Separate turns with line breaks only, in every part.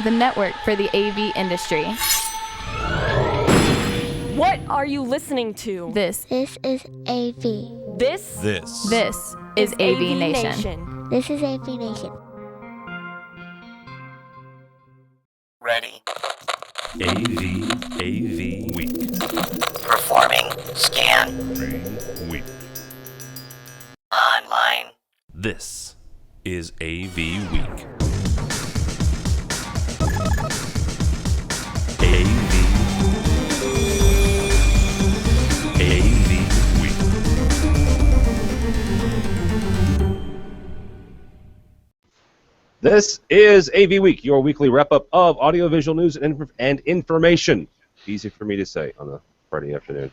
the network for the AV industry.
What are you listening to?
This
is AV.
This
is AV Nation.
This is AV Nation.
Ready.
AVWeek.
Performing scan.
Week.
Online.
This is AVWeek. AVWeek.
This is AV Week, your weekly wrap-up of audiovisual news and information. Easy for me to say on a Friday afternoon.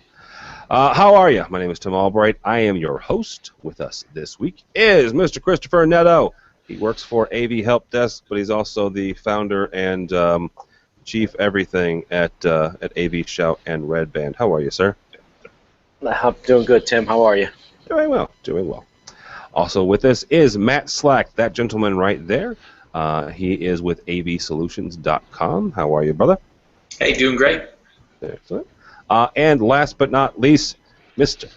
How are you? My name is Tim Albright. I am your host. With us this week is Mr. Christopher Netto. He works for AV Help Desk, but he's also the founder and chief everything at AV Shout and Red Band. How are you, sir?
I'm doing good, Tim. How are you?
Doing well. Doing well. Also with us is Matt Slack, that gentleman right there. He is with avsolutions.com. How are you, brother?
Hey, doing great.
Excellent. And last but not least, Mr.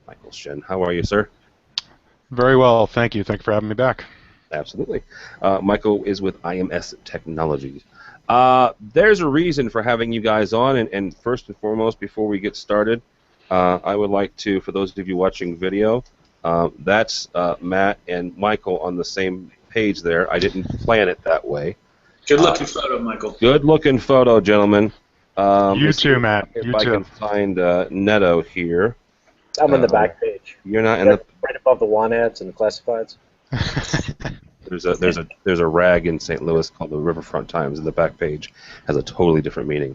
Michael Shen. How are you, sir?
Very well, thank you. Thank you for having me back.
Absolutely. Michael is with IMS Technologies. There's a reason for having you guys on, and first and foremost, before we get started, I would like to, for those of you watching video, that's Matt and Michael on the same page there. I didn't plan it that way.
Good-looking photo, Michael.
Good-looking photo, gentlemen.
You too, Matt.
If
You
I
too.
can find Netto here.
I'm on the back page.
You're not in the.
Right above the want ads and the classifieds.
There's a rag in St. Louis called the Riverfront Times, and the back page has a totally different meaning.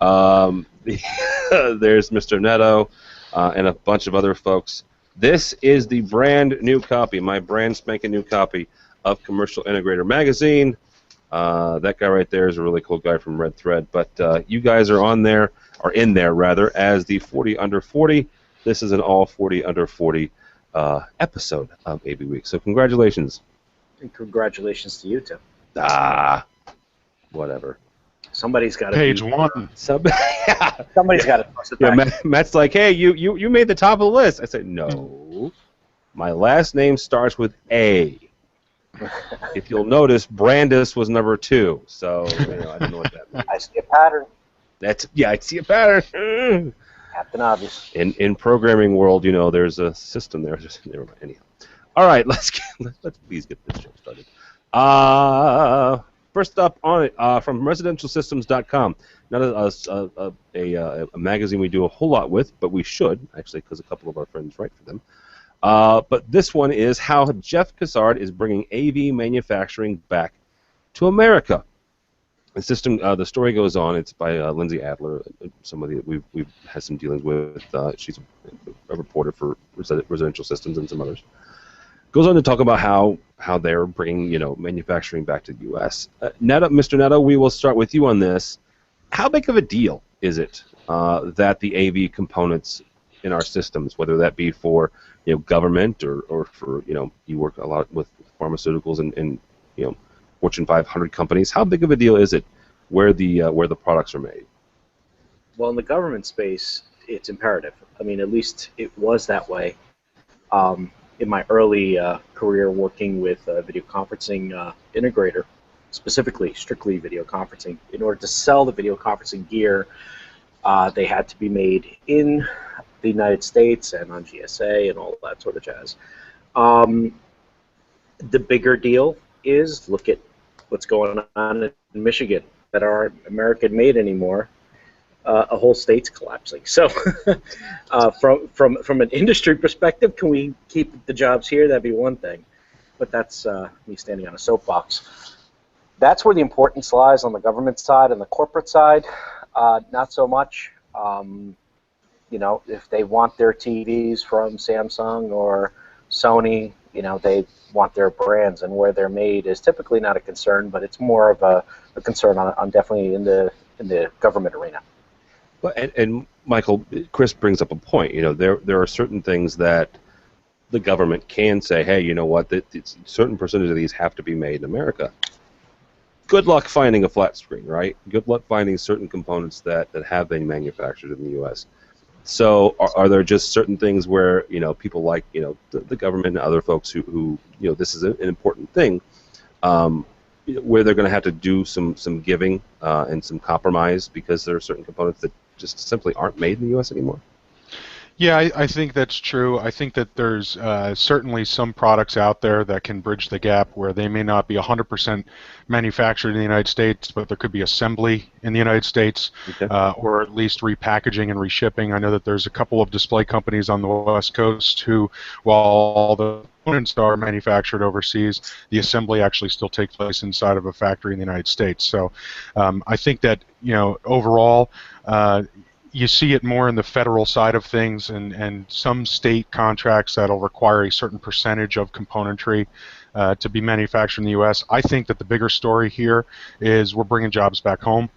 There's Mr. Netto and a bunch of other folks. This is the brand new copy, my brand spanking new copy of Commercial Integrator magazine. That guy right there is a really cool guy from Red Thread. But you guys are in there rather, as the 40 Under 40. This is an all 40 Under 40 episode of AV Week. So congratulations.
And congratulations to you, Tim.
Whatever.
Somebody's got to
Page one.
Somebody's got to toss it back.
Matt's like, hey, you made the top of the list. I said, no. My last name starts with A. If you'll notice, Brandis was number 2. So, I don't know what that means.
I see a pattern.
I see a pattern.
Captain Obvious.
In programming world, there's a system there. Just never mind. Anyhow. All right, let's please get this show started. First up on it, from residentialsystems.com. Not a magazine we do a whole lot with, but we should, actually, because a couple of our friends write for them. But this one is how Jeff Cassard is bringing AV manufacturing back to America. The story goes on. It's by Lindsay Adler, somebody that we've had some dealings with. She's a reporter for Residential Systems and some others. Goes on to talk about how they're bringing manufacturing back to the U.S. Mr. Netto, we will start with you on this. How big of a deal is it that the AV components in our systems, whether that be for government or for you work a lot with pharmaceuticals and Fortune 500 companies, how big of a deal is it where the products are made?
Well, in the government space, it's imperative. I mean, at least it was that way. In my early career working with a video conferencing integrator, specifically strictly video conferencing, in order to sell the video conferencing gear, they had to be made in the United States and on GSA and all that sort of jazz. The bigger deal is look at what's going on in Michigan that aren't American-made anymore. A whole state's collapsing. So, from an industry perspective, can we keep the jobs here? That'd be one thing, but that's me standing on a soapbox. That's where the importance lies on the government side and the corporate side. Not so much. If they want their TVs from Samsung or Sony, they want their brands, and where they're made is typically not a concern, but it's more of a concern on definitely in the government arena.
Well, and Michael, Chris brings up a point. There are certain things that the government can say, hey, you know what? Certain percentage of these have to be made in America. good luck finding a flat screen, right? Good luck finding certain components that have been manufactured in the U.S. So are there just certain things where, people like, the government and other folks who this is an important thing, where they're going to have to do some giving and some compromise because there are certain components that just simply aren't made in the U.S. anymore?
Yeah, I think that's true. I think that there's certainly some products out there that can bridge the gap where they may not be 100% manufactured in the United States, but there could be assembly in the United States,
Okay.
or at least repackaging and reshipping. I know that there's a couple of display companies on the West Coast who, while all the components are manufactured overseas, the assembly actually still takes place inside of a factory in the United States. So I think that, overall, you see it more in the federal side of things, and some state contracts that'll require a certain percentage of componentry to be manufactured in the U.S. I think that the bigger story here is we're bringing jobs back home.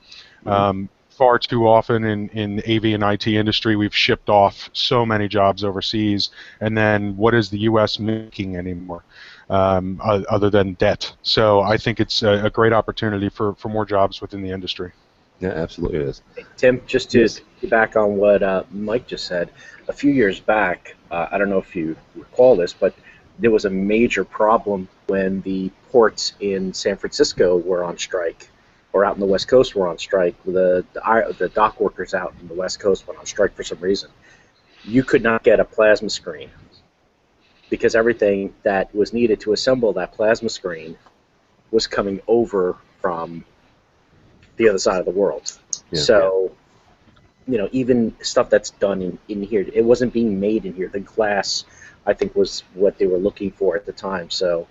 Far too often in AV and IT industry, we've shipped off so many jobs overseas, and then what is the U.S. making anymore other than debt? So I think it's a great opportunity for more jobs within the industry.
Yeah, absolutely it is.
Tim, just to back on what Mike just said, a few years back, I don't know if you recall this, but there was a major problem when the ports in San Francisco were on strike, or out in the West Coast were on strike. The dock workers out in the West Coast went on strike for some reason. You could not get a plasma screen because everything that was needed to assemble that plasma screen was coming over from the other side of the world.
Yeah,
so, even stuff that's done in here, it wasn't being made in here. The glass, I think, was what they were looking for at the time. So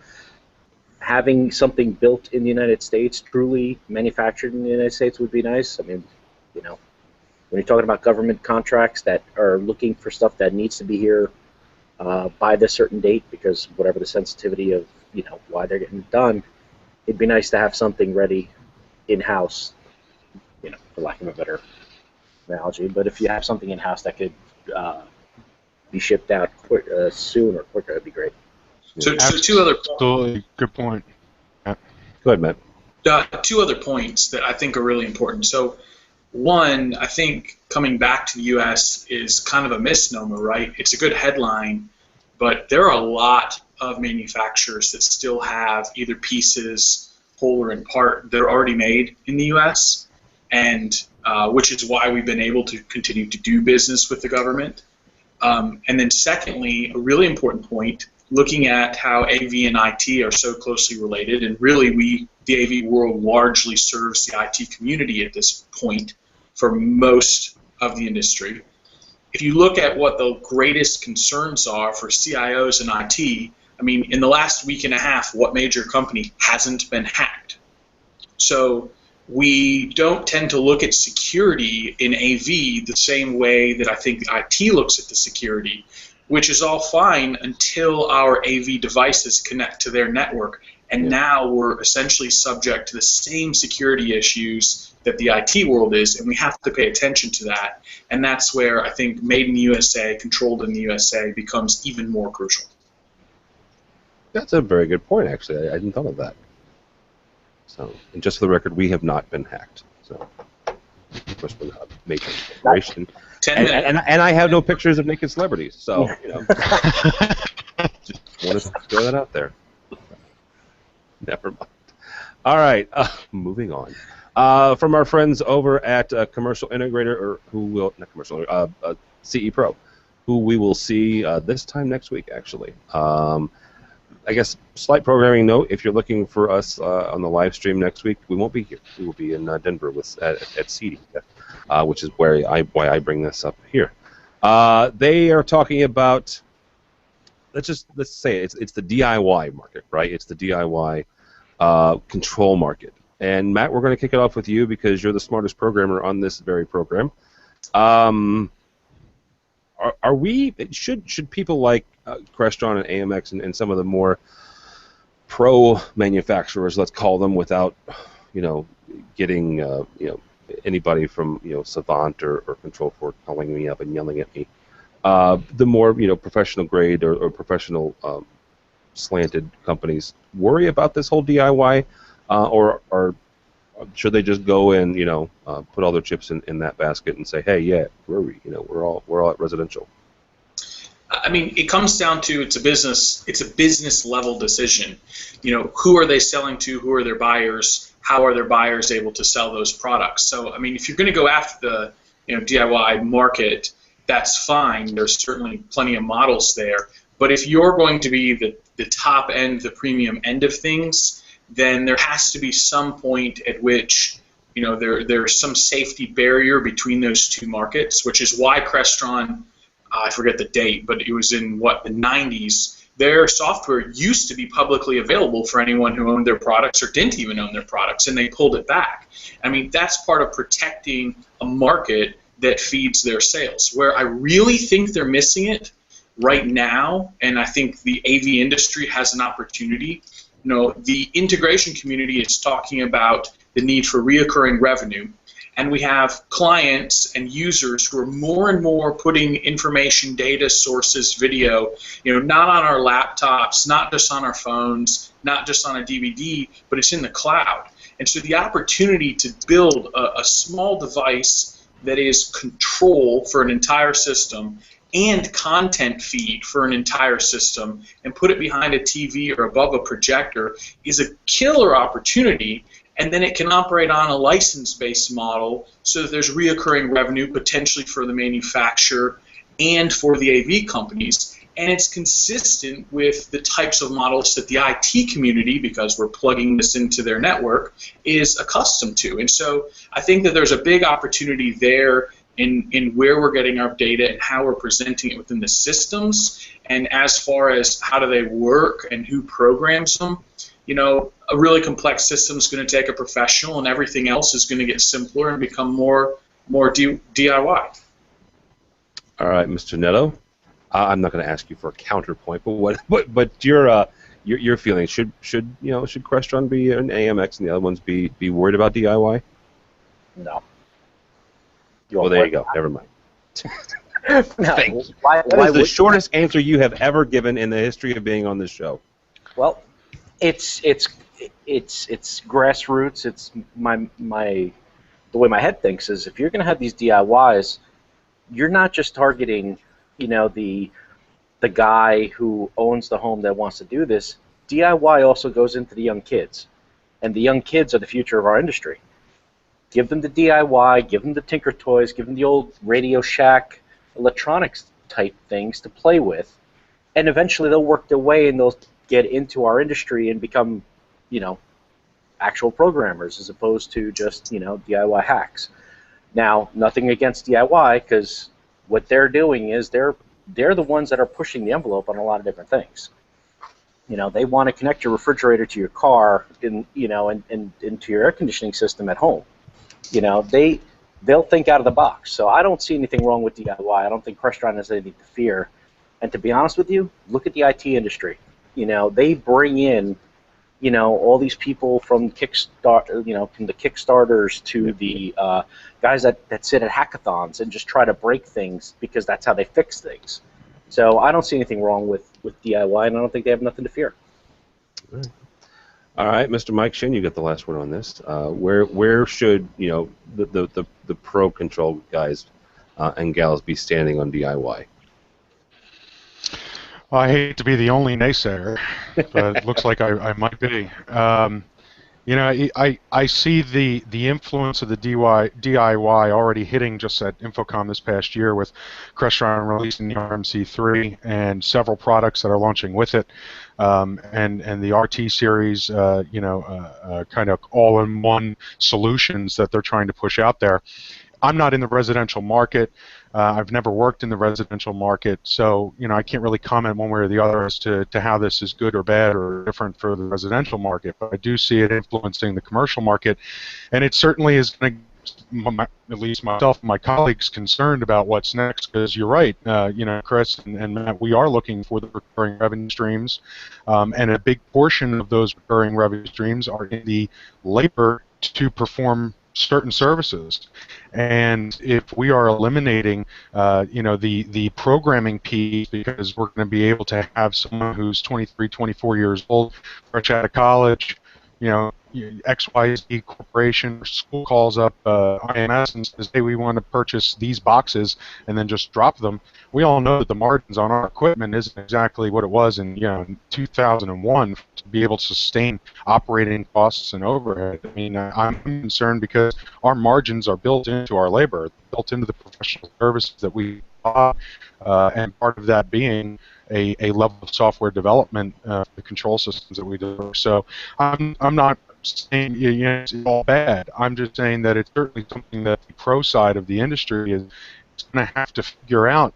having something built in the United States, truly manufactured in the United States, would be nice. I mean, when you're talking about government contracts that are looking for stuff that needs to be here by this certain date, because whatever the sensitivity of, why they're getting it done, it'd be nice to have something ready in-house, for lack of a better analogy. But if you have something in-house that could be shipped out soon or quicker, that'd be great.
So two other points.
Absolutely, good point.
Go ahead, Matt.
Two other points that I think are really important. So one, I think coming back to the U.S. is kind of a misnomer, right? It's a good headline, but there are a lot of manufacturers that still have either pieces, whole or in part, that are already made in the U.S., and which is why we've been able to continue to do business with the government. And then secondly, a really important point, looking at how AV and IT are so closely related, and really the AV world largely serves the IT community at this point for most of the industry. If you look at what the greatest concerns are for CIOs and IT, I mean, in the last week and a half, what major company hasn't been hacked? So we don't tend to look at security in AV the same way that I think IT looks at the security, which is all fine until our AV devices connect to their network. And now we're essentially subject to the same security issues that the IT world is, and we have to pay attention to that. And that's where I think made in the USA, controlled in the USA becomes even more crucial.
That's a very good point, actually. I didn't thought of that. So, and just for the record, we have not been hacked. So, of course, we're not making a corporation. And I have no pictures of naked celebrities. So, just want to throw that out there. Never mind. All right, moving on. From our friends over at Commercial Integrator, or who will, not Commercial, CE Pro, who we will see this time next week, actually. I guess slight programming note: if you're looking for us on the live stream next week, we won't be here. We will be in Denver at CD, which is why I bring this up here. They are talking about let's say it's the DIY market, right? It's the DIY control market. And Matt, we're going to kick it off with you because you're the smartest programmer on this very program. Should people like Crestron and AMX and some of the more pro manufacturers, let's call them, without getting anybody from Savant or Control4 calling me up and yelling at me, the more professional grade or professional slanted companies worry about this whole DIY, or should they just go and put all their chips in that basket and say, hey, yeah, we're all at residential?
I mean, it comes down to it's a business level decision. Who are they selling to? Who are their buyers? How are their buyers able to sell those products? So, I mean, if you're going to go after the DIY market, that's fine. There's certainly plenty of models there. But if you're going to be the top end, the premium end of things, then there has to be some point at which there's some safety barrier between those two markets, which is why Crestron, I forget the date, but it was in the 90s. Their software used to be publicly available for anyone who owned their products or didn't even own their products, and they pulled it back. I mean, that's part of protecting a market that feeds their sales. Where I really think they're missing it right now, and I think the AV industry has an opportunity. The integration community is talking about the need for reoccurring revenue. And we have clients and users who are more and more putting information, data, sources, video, not on our laptops, not just on our phones, not just on a DVD, but it's in the cloud. And so the opportunity to build a small device that is control for an entire system and content feed for an entire system and put it behind a TV or above a projector is a killer opportunity. And then it can operate on a license-based model so that there's reoccurring revenue potentially for the manufacturer and for the AV companies. And it's consistent with the types of models that the IT community, because we're plugging this into their network, is accustomed to. And so I think that there's a big opportunity there in where we're getting our data and how we're presenting it within the systems. And as far as how do they work and who programs them, a really complex system is going to take a professional, and everything else is going to get simpler and become more DIY.
All right, Mr. Netto. I'm not going to ask you for a counterpoint, but your feeling should Crestron be an AMX and the other ones be worried about DIY?
No.
Well, there you go. Never mind.
No. Why
that is the shortest answer you have ever given in the history of being on this show.
Well, it's grassroots. It's the way my head thinks is if you're going to have these DIYs, you're not just targeting the guy who owns the home that wants to do this. DIY also goes into the young kids, and the young kids are the future of our industry. Give them the DIY, give them the Tinker Toys, give them the old Radio Shack electronics type things to play with, and eventually they'll work their way and they'll get into our industry and become, actual programmers as opposed to just, DIY hacks. Now, nothing against DIY, because what they're doing is they're the ones that are pushing the envelope on a lot of different things. They want to connect your refrigerator to your car, and into your air conditioning system at home. They'll think out of the box. So I don't see anything wrong with DIY. I don't think Crestron has anything to fear. And to be honest with you, look at the IT industry. They bring in, all these people from from the Kickstarters to the guys that sit at hackathons and just try to break things because that's how they fix things. So I don't see anything wrong with DIY, and I don't think they have nothing to fear.
All right, Mr. Mike Shin, you get the last word on this. Where should the pro control guys and gals be standing on DIY?
Well, I hate to be the only naysayer, but it looks like I might be. I see the influence of the DIY already hitting just at Infocom this past year with Crestron releasing the RMC3 and several products that are launching with it, and the RT series, kind of all-in-one solutions that they're trying to push out there. I'm not in the residential market. I've never worked in the residential market, so I can't really comment one way or the other as to how this is good or bad or different for the residential market. But I do see it influencing the commercial market, and it certainly is going to, at least myself and my colleagues, concerned about what's next. Because you're right, Chris and Matt, we are looking for the recurring revenue streams, and a big portion of those recurring revenue streams are in the labor to perform certain services. And if we are eliminating, the programming piece, because we're going to be able to have someone who's 23, 24 years old, fresh out of college, XYZ corporation or school calls up IMS and says, hey, we want to purchase these boxes, and then just drop them. We all know that the margins on our equipment isn't exactly what it was in 2001 to be able to sustain operating costs and overhead. I mean, I'm concerned because our margins are built into our labor, built into the professional services that we buy, and part of that being a level of software development, the control systems that we deliver. So I'm not saying it's all bad. I'm just saying that it's certainly something that the pro side of the industry is going to have to figure out.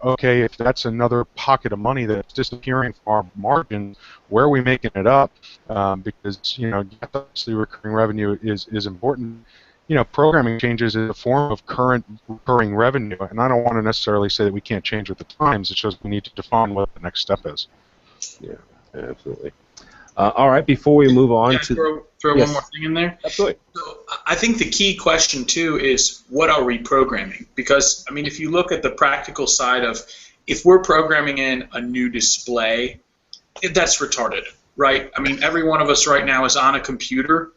Okay, if that's another pocket of money that's disappearing from our margins, where are we making it up? Because obviously recurring revenue is important. Programming changes is a form of current recurring revenue, and I don't want to necessarily say that we can't change with the times. It's just we need to define what the next step is.
Yeah, absolutely. All right, before we move on
throw
yes.
one more thing in there?
Absolutely.
So I think the key question, too, is what are we programming? Because, I mean, if you look at the practical side of if we're programming in a new display, that's retarded, right? I mean, every one of us right now is on a computer.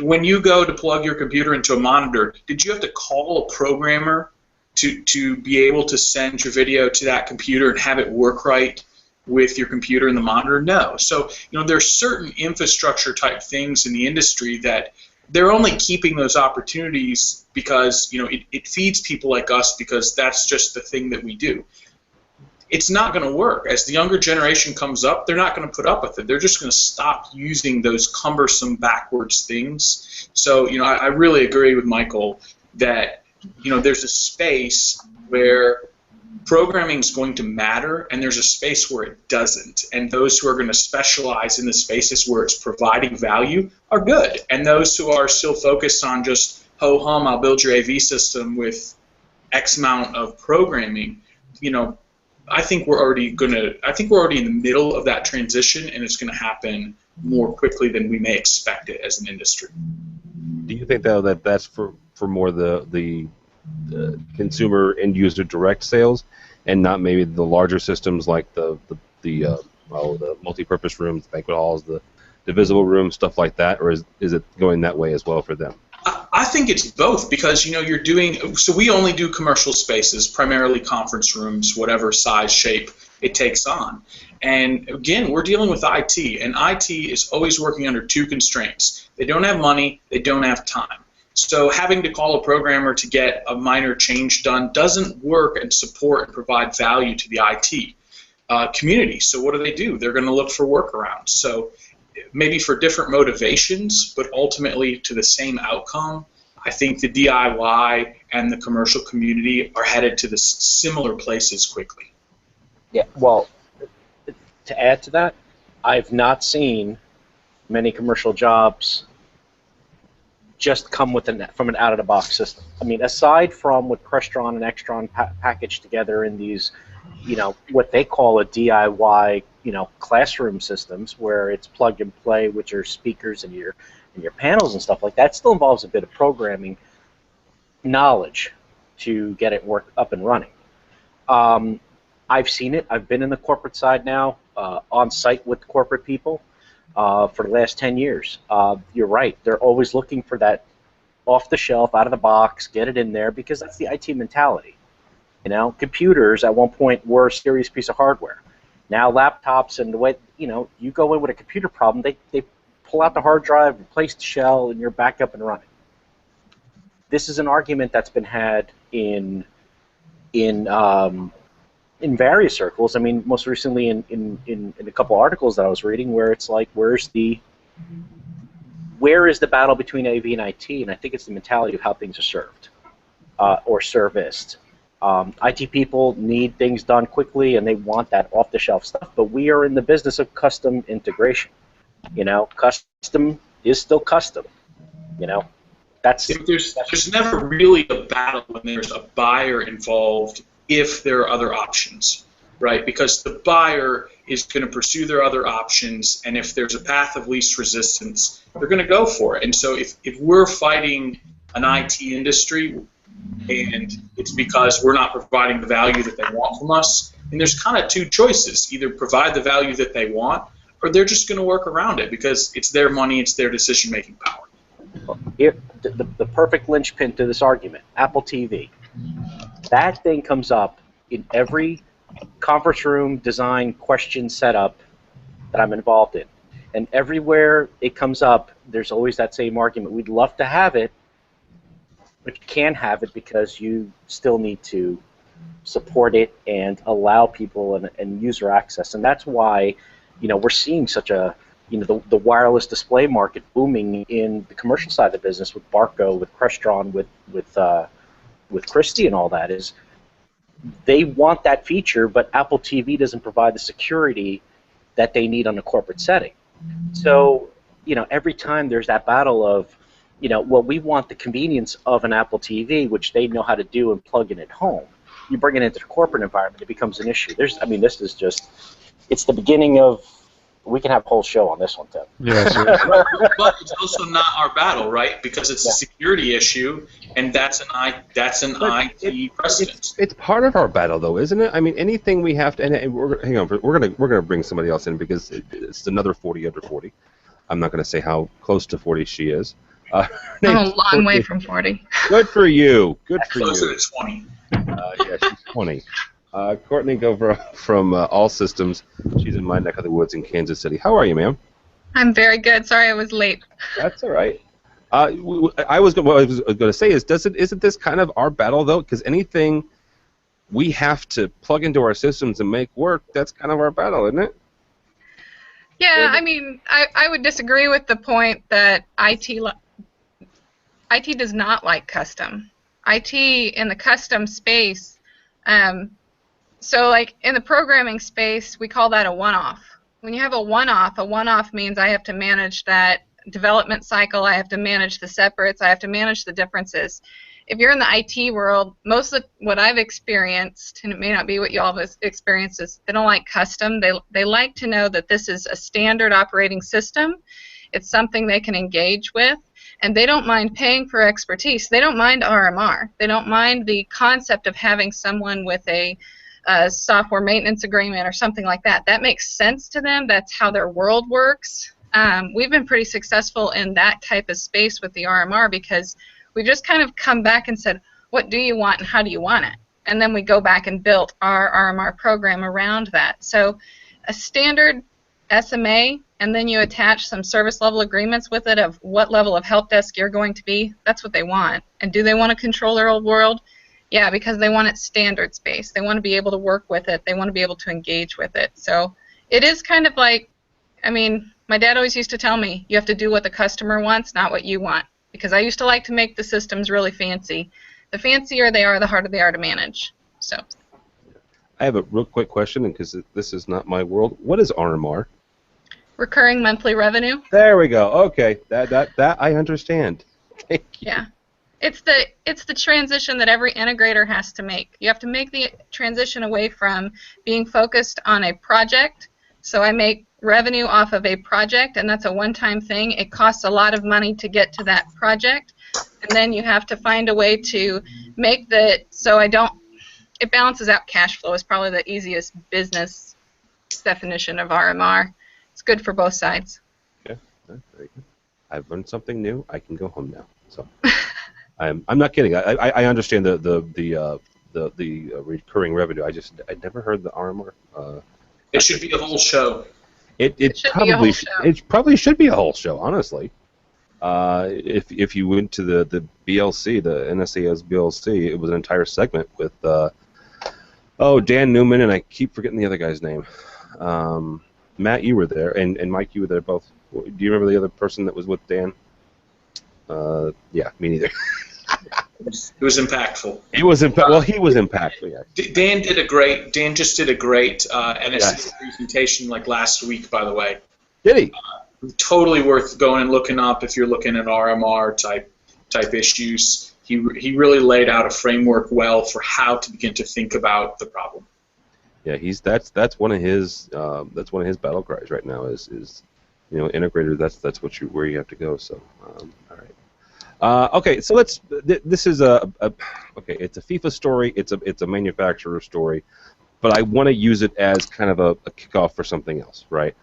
When you go to plug your computer into a monitor, did you have to call a programmer to be able to send your video to that computer and have it work right with your computer and the monitor? No. So, there's certain infrastructure type things in the industry that they're only keeping those opportunities because, it feeds people like us because that's just the thing that we do. It's not going to work. As the younger generation comes up, they're not going to put up with it. They're just going to stop using those cumbersome backwards things. So, I really agree with Michael that, there's a space where programming is going to matter, and there's a space where it doesn't. And those who are going to specialize in the spaces where it's providing value are good. And those who are still focused on just, ho-hum, I'll build your AV system with X amount of programming, I think we're already in the middle of that transition, and it's going to happen more quickly than we may expect it as an industry.
Do you think, though, that that's for more the consumer end user direct sales, and not maybe the larger systems like the multi-purpose rooms, banquet halls, the divisible rooms, stuff like that, or is it going that way as well for them?
I think it's both because, you're doing – so we only do commercial spaces, primarily conference rooms, whatever size, shape it takes on. And, again, we're dealing with IT, and IT is always working under two constraints. They don't have money. They don't have time. So having to call a programmer to get a minor change done doesn't work and support and provide value to the IT community. So what do? They're going to look for workarounds. So maybe for different motivations, but ultimately to the same outcome, I think the DIY and the commercial community are headed to the similar places quickly.
Yeah, well, to add to that, I've not seen many commercial jobs just come with from an out-of-the-box system. I mean, aside from what Crestron and Extron package together in these, what they call a DIY, classroom systems where it's plug and play, which are speakers and your panels and stuff like that, still involves a bit of programming knowledge to get it up and running. I've seen it. I've been in the corporate side now, on site with corporate people for the last 10 years. You're right. They're always looking for that off the shelf, out of the box, get it in there, because that's the IT mentality. Computers at one point were a serious piece of hardware. Now laptops and the way, you go in with a computer problem, they pull out the hard drive, replace the shell, and you're back up and running. This is an argument that's been had in various circles. I mean, most recently in a couple articles that I was reading, where it's like, where is the battle between AV and IT? And I think it's the mentality of how things are served or serviced. IT people need things done quickly, and they want that off-the-shelf stuff. But we are in the business of custom integration. Custom is still custom.
There's never really a battle when there's a buyer involved if there are other options, right? Because the buyer is going to pursue their other options, and if there's a path of least resistance, they're going to go for it. And so if we're fighting an IT industry and it's because we're not providing the value that they want from us, and there's kind of two choices: either provide the value that they want or they're just going to work around it because it's their money, it's their decision-making power.
Here, the perfect linchpin to this argument, Apple TV. That thing comes up in every conference room design question setup that I'm involved in. And everywhere it comes up, there's always that same argument. We'd love to have it, but you can't have it because you still need to support it and allow people and user access. And that's why, we're seeing such a, the wireless display market booming in the commercial side of the business with Barco, with Crestron, with Christie and all that. Is they want that feature, but Apple TV doesn't provide the security that they need on a corporate setting. So, every time there's that battle of, well, we want the convenience of an Apple TV, which they know how to do and plug in at home. You bring it into the corporate environment, it becomes an issue. This is just, it's the beginning of, we can have a whole show on this one, Tim.
Yes.
But it's also not our battle, right? Because it's a security issue, and that's an IT precedent.
It's part of our battle, though, isn't it? I mean, anything we have to. And hang on, we're gonna bring somebody else in because it's another 40 under 40. I'm not gonna say how close to 40 she is.
I'm a long way from 40.
Good for you. Good for you.
Closer to 20.
Yeah, she's 20. Courtney Govra from All Systems. She's in my neck of the woods in Kansas City. How are you, ma'am?
I'm very good. Sorry I was late.
That's all right. What I was going to say is, isn't this kind of our battle, though? Because anything we have to plug into our systems and make work, that's kind of our battle, isn't it?
Yeah, I mean, I would disagree with the point that IT does not like custom. IT in the custom space, so like in the programming space, we call that a one-off. When you have a one-off means I have to manage that development cycle, I have to manage the separates, I have to manage the differences. If you're in the IT world, most of what I've experienced, and it may not be what you all have experienced, is they don't like custom. They like to know that this is a standard operating system. It's something they can engage with, and they don't mind paying for expertise. They don't mind RMR. They don't mind the concept of having someone with a software maintenance agreement or something like that. That makes sense to them. That's how their world works. We've been pretty successful in that type of space with the RMR because we just kind of come back and said, what do you want and how do you want it? And then we go back and built our RMR program around that. So a standard SMA, and then you attach some service level agreements with it of what level of help desk you're going to be. That's what they want. And do they want to control their old world? Yeah, because they want it standards based. They want to be able to work with it. They want to be able to engage with it. So it is kind of like, I mean, my dad always used to tell me, you have to do what the customer wants, not what you want. Because I used to like to make the systems really fancy. The fancier they are, the harder they are to manage. So.
I have a real quick question, because this is not my world. What is RMR?
Recurring monthly revenue.
There we go. Okay, that I understand. Thank you.
Yeah. It's the transition that every integrator has to make. You have to make the transition away from being focused on a project. So I make revenue off of a project, and that's a one-time thing. It costs a lot of money to get to that project, and then you have to find a way to make it balances out cash flow is probably the easiest business definition of RMR. It's good for both sides.
Yeah, very good. I've learned something new. I can go home now. So. I'm not kidding. I understand the recurring revenue. I never heard the RMR.
It should be a whole show.
It probably should be a whole show. Honestly, if you went to the BLC, the NSA's BLC, it was an entire segment with Dan Newman, and I keep forgetting the other guy's name. Matt, you were there, and Mike, you were there both. Do you remember the other person that was with Dan? Yeah, me neither.
It was impactful.
It was well, he was impactful. Yeah.
Dan just did a great NSC presentation like last week, by the way.
Did he?
Totally worth going and looking up if you're looking at RMR type issues. He really laid out a framework well for how to begin to think about the problem.
Yeah, that's one of his battle cries right now is integrator. That's where you have to go. So all right. Okay, so this is it's a FIFA story. It's a manufacturer story, but I want to use it as kind of a kickoff for something else, right?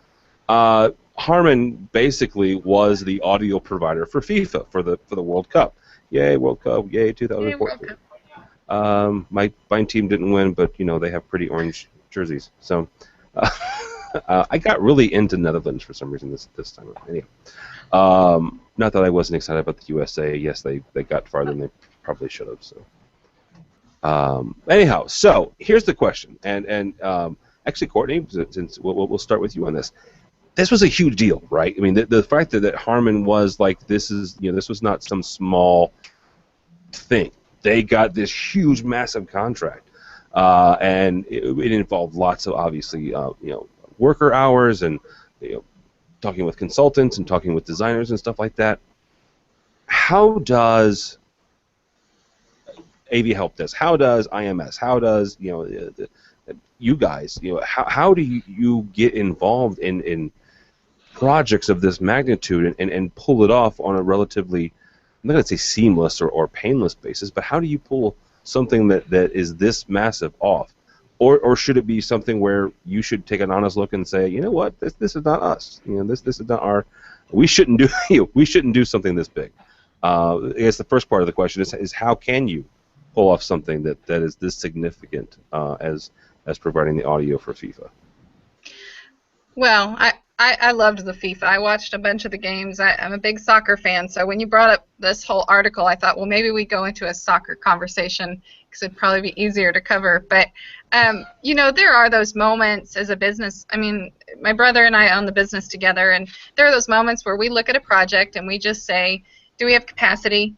Harman basically was the audio provider for FIFA for the World Cup. Yay, World Cup! Yay, 2014. My team didn't win, but they have pretty orange jerseys. So I got really into Netherlands for some reason this time. Anyhow, not that I wasn't excited about the USA. Yes, they got farther than they probably should have. So anyhow, so here's the question, and actually, Courtney, since we'll start with you on this. This was a huge deal, right? I mean, the fact that Harman was like, this was not some small thing. They got this huge, massive contract, and it involved lots of, obviously, worker hours and talking with consultants and talking with designers and stuff like that. How does AV help this? How does IMS? How does you guys? How do you get involved in projects of this magnitude and pull it off on a relatively, I'm not going to say seamless or painless basis, but how do you pull something that is this massive off? Or should it be something where you should take an honest look and say, you know what, this is not us. This is not our. We shouldn't do something this big. I guess the first part of the question is how can you pull off something that is this significant as providing the audio for FIFA?
Well, I loved the FIFA. I watched a bunch of the games. I'm a big soccer fan, so when you brought up this whole article, I thought, well, maybe we go into a soccer conversation because it'd probably be easier to cover. But, there are those moments as a business. I mean, my brother and I own the business together, and there are those moments where we look at a project and we just say, do we have capacity?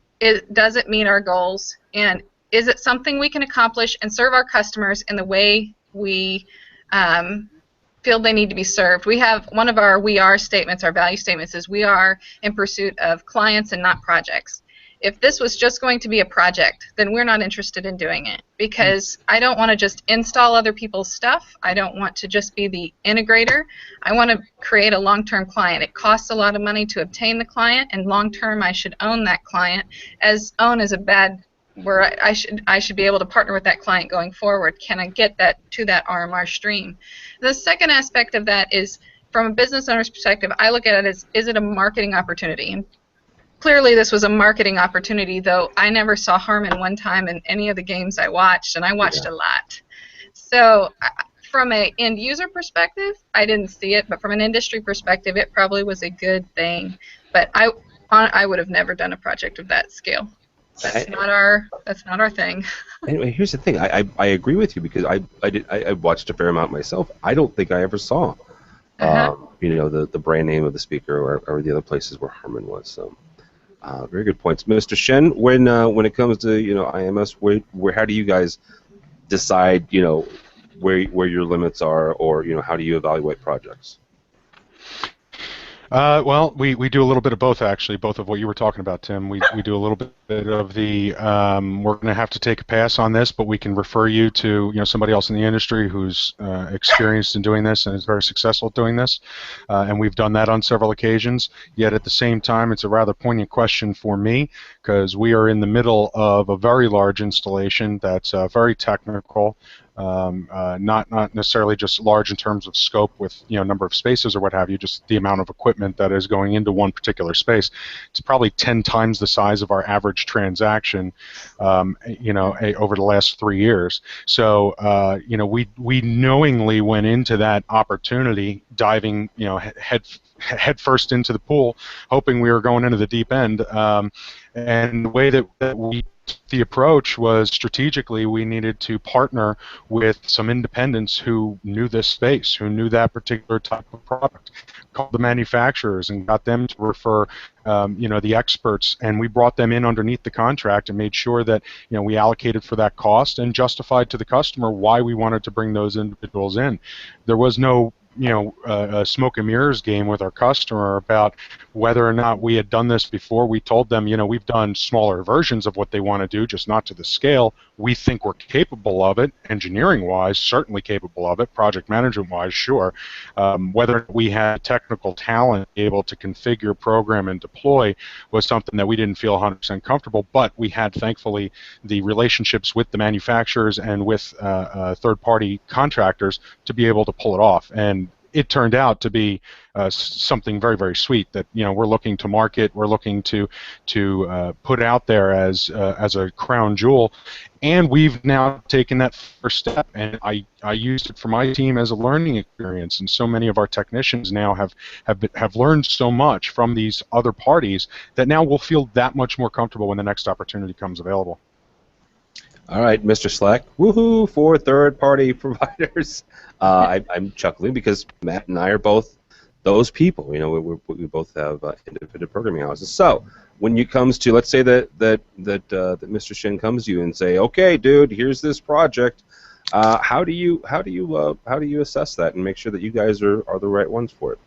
Does it meet our goals? And is it something we can accomplish and serve our customers in the way we feel they need to be served? We have one of our we are statements, our value statements, is we are in pursuit of clients and not projects. If this was just going to be a project, then we're not interested in doing it, because I don't want to just install other people's stuff. I don't want to just be the integrator. I want to create a long-term client. It costs a lot of money to obtain the client, and long-term I should own that client. Own is a bad where I should be able to partner with that client going forward. Can I get that to that RMR stream? The second aspect of that is, from a business owner's perspective, I look at it as, is it a marketing opportunity? And clearly this was a marketing opportunity, though I never saw Harman one time in any of the games I watched, and I watched a lot. So from an end user perspective, I didn't see it, but from an industry perspective, it probably was a good thing. But I would have never done a project of that scale. That's not our thing.
Anyway, here's the thing. I agree with you, because I watched a fair amount myself. I don't think I ever saw the brand name of the speaker or the other places where Harman was. So very good points, Mr. Shen. When it comes to IMS, where how do you guys decide where your limits are, or how do you evaluate projects?
Well, we do a little bit of both, actually, both of what you were talking about, Tim. We do a little bit of the, we're going to have to take a pass on this, but we can refer you to somebody else in the industry who's experienced in doing this and is very successful at doing this, and we've done that on several occasions. Yet at the same time, it's a rather poignant question for me, because we are in the middle of a very large installation that's very technical. Not necessarily just large in terms of scope with number of spaces or what have you, just the amount of equipment that is going into one particular space. It's probably 10 times the size of our average transaction, over the last 3 years. So we knowingly went into that opportunity diving head first into the pool, hoping we were going into the deep end. And the way that the approach was, strategically we needed to partner with some independents who knew this space, who knew that particular type of product, called the manufacturers and got them to refer the experts, and we brought them in underneath the contract and made sure that we allocated for that cost and justified to the customer why we wanted to bring those individuals in. There was no a smoke and mirrors game with our customer about whether or not we had done this before. We told them, we've done smaller versions of what they want to do, just not to the scale. We think we're capable of it, engineering-wise, certainly capable of it, project management-wise, sure. Whether we had technical talent able to configure, program, and deploy was something that we didn't feel 100% comfortable, but we had, thankfully, the relationships with the manufacturers and with third-party contractors to be able to pull it off. And it turned out to be something very, very sweet that we're looking to market, we're looking to put out there as a crown jewel, and we've now taken that first step. And I used it for my team as a learning experience, and so many of our technicians now have learned so much from these other parties that now we'll feel that much more comfortable when the next opportunity comes available.
All right, Mr. Slack, woohoo for third-party providers. I'm chuckling because Matt and I are both those people. We both have independent programming houses. So when it comes to, let's say that Mr. Shin comes to you and say, okay, dude, here's this project. How do you assess that and make sure that you guys are the right ones for it?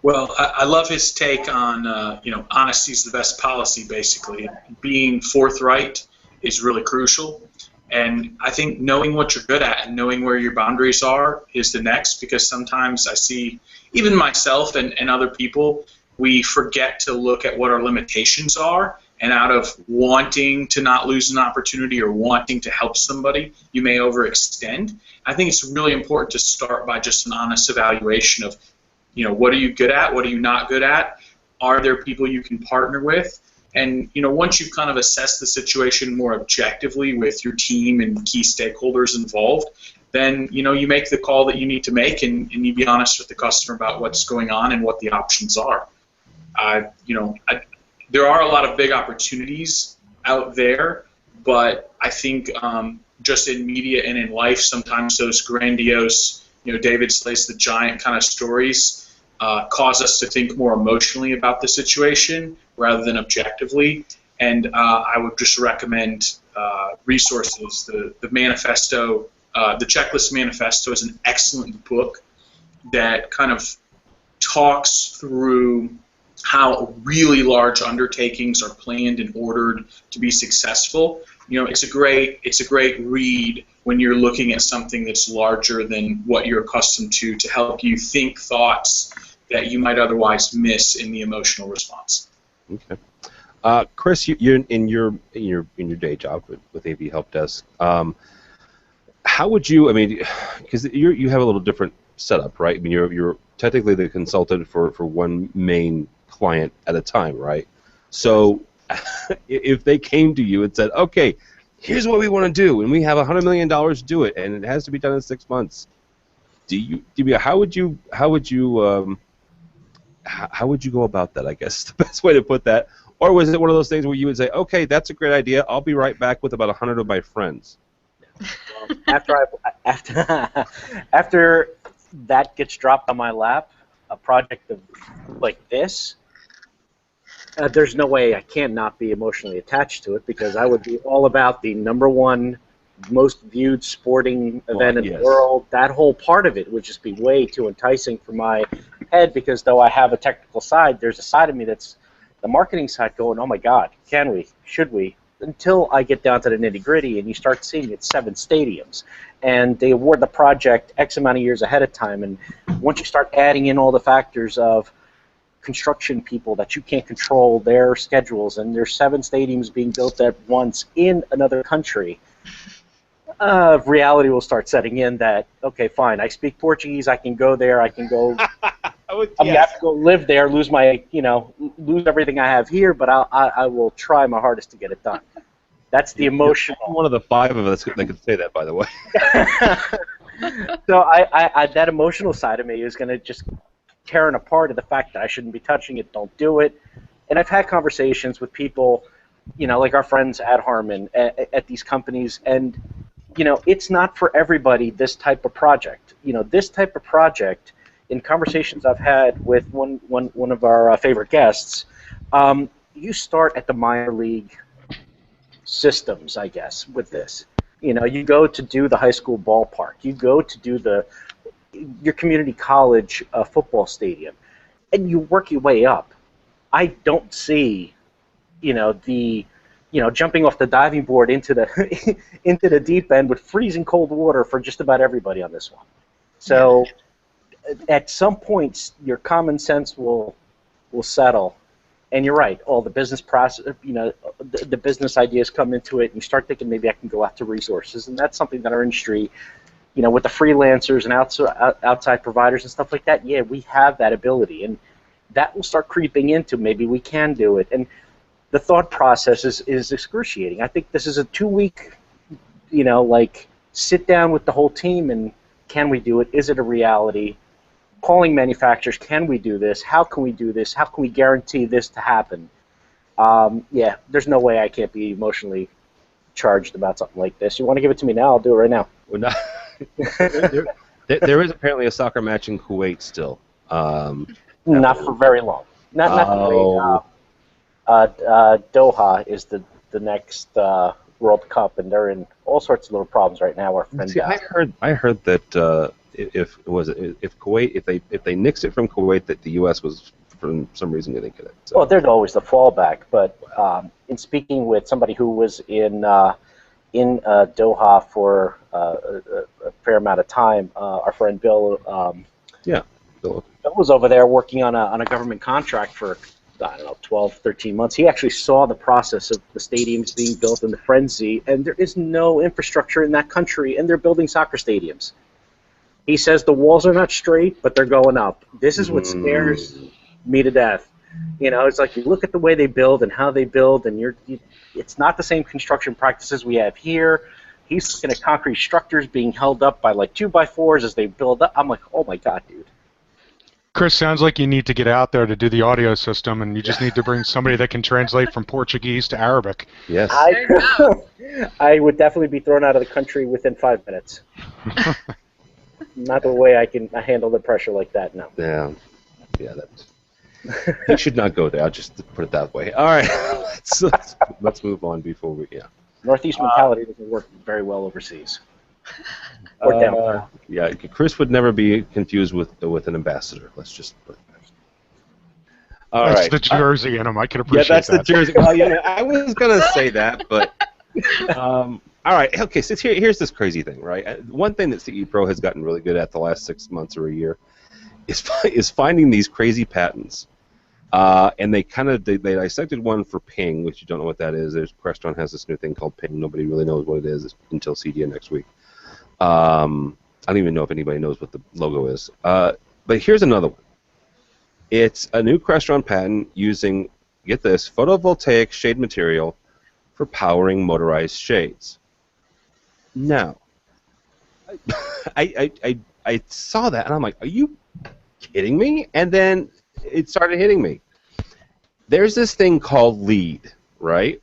Well, I love his take on honesty is the best policy. Basically, being forthright is really crucial. And I think knowing what you're good at and knowing where your boundaries are is the next, because sometimes I see, even myself and other people, we forget to look at what our limitations are, and out of wanting to not lose an opportunity or wanting to help somebody, you may overextend. I think it's really important to start by just an honest evaluation of, what are you good at, what are you not good at, are there people you can partner with? And once you've kind of assessed the situation more objectively with your team and key stakeholders involved, then you make the call that you need to make, and you be honest with the customer about what's going on and what the options are. There are a lot of big opportunities out there, but I think just in media and in life, sometimes those grandiose, David slays the giant kind of stories cause us to think more emotionally about the situation rather than objectively. And I would just recommend resources. The manifesto, the Checklist Manifesto, is an excellent book that kind of talks through how really large undertakings are planned and ordered to be successful. It's a great read when you're looking at something that's larger than what you're accustomed to help you think thoughts that you might otherwise miss in the emotional response.
Okay, Chris, you're in your day job with AV Help Desk. How would you? I mean, because you have a little different setup, right? I mean, you're technically the consultant for one main client at a time, right? So if they came to you and said, okay, here's what we want to do, and we have $100 million to do it, and it has to be done in 6 months, how would you go about that, I guess, the best way to put that? Or was it one of those things where you would say, okay, that's a great idea, I'll be right back with about 100 of my friends?
After that gets dropped on my lap, a project like this, there's no way I can't not be emotionally attached to it, because I would be all about the #1 most viewed sporting event in the world. That whole part of it would just be way too enticing for my head, because though I have a technical side, there's a side of me that's the marketing side going, oh my God, can we, should we? Until I get down to the nitty-gritty and you start seeing it's 7 stadiums, and they award the project X amount of years ahead of time, and once you start adding in all the factors of construction people that you can't control their schedules, and there's 7 stadiums being built at once in another country, reality will start setting in that, okay, fine, I speak Portuguese, I can go there, I can go, I have to go live there, lose my, lose everything I have here, but I will try my hardest to get it done. That's the emotional.
You're one of the 5 of us that could say that, by the way.
So I that emotional side of me is going to just tearing apart of the fact that I shouldn't be touching it, don't do it. And I've had conversations with people, like our friends at Harman, at these companies, and it's not for everybody, this type of project. This type of project, in conversations I've had with one of our favorite guests, you start at the minor league systems, I guess, with this. You go to do the high school ballpark. You go to do your community college football stadium, and you work your way up. I don't see, jumping off the diving board into the into the deep end with freezing cold water for just about everybody on this one. So, at some point, your common sense will settle. And you're right, all the business process, the business ideas come into it, and you start thinking maybe I can go out to resources, and that's something that our industry with the freelancers and outside providers and stuff like that, yeah, we have that ability, and that will start creeping into maybe we can do it. And the thought process is excruciating. I think this is a 2-week, sit down with the whole team and can we do it? Is it a reality? Calling manufacturers, can we do this? How can we do this? How can we guarantee this to happen? Yeah, there's no way I can't be emotionally charged about something like this. You want to give it to me now? I'll do it right now.
Well, not, there is apparently a soccer match in Kuwait still.
Not for very long. Not Kuwait. Doha is the next World Cup, and they're in all sorts of little problems right now. Our friend.
See, I heard that if Kuwait, if they nixed it from Kuwait, that the U.S. was for some reason didn't get it. So.
Well, there's always the fallback, but in speaking with somebody who was in Doha for a fair amount of time, our friend Bill. Bill was over there working on a government contract for, I don't know, 12, 13 months. He actually saw the process of the stadiums being built and the frenzy, and there is no infrastructure in that country, and they're building soccer stadiums. He says the walls are not straight, but they're going up. This is what scares me to death. It's like you look at the way they build and how they build, and it's not the same construction practices we have here. He's looking at concrete structures being held up by like 2x4s as they build up. I'm like, oh my God, dude.
Chris, sounds like you need to get out there to do the audio system, and you just need to bring somebody that can translate from Portuguese to Arabic.
Yes.
I would definitely be thrown out of the country within 5 minutes. Not the way I can handle the pressure like that, no.
Yeah. He should not go there. I'll just put it that way. All right, let's move on before we. Yeah.
Northeast mentality doesn't work very well overseas.
Yeah, Chris would never be confused with an ambassador. Let's just put it there.
That's the Jersey in him. I can appreciate that.
Yeah, that's the Jersey. Well, I was gonna say that, but all right. Okay, so here's this crazy thing, right? One thing that CE Pro has gotten really good at the last 6 months or a year is finding these crazy patents. And they dissected one for ping, which you don't know what that is. Crestron has this new thing called ping. Nobody really knows what it is until CDN next week. I don't even know if anybody knows what the logo is. But here's another one. It's a new Crestron patent using, get this, photovoltaic shade material for powering motorized shades. Now, I saw that and I'm like, are you kidding me? And then it started hitting me. There's this thing called lead, right?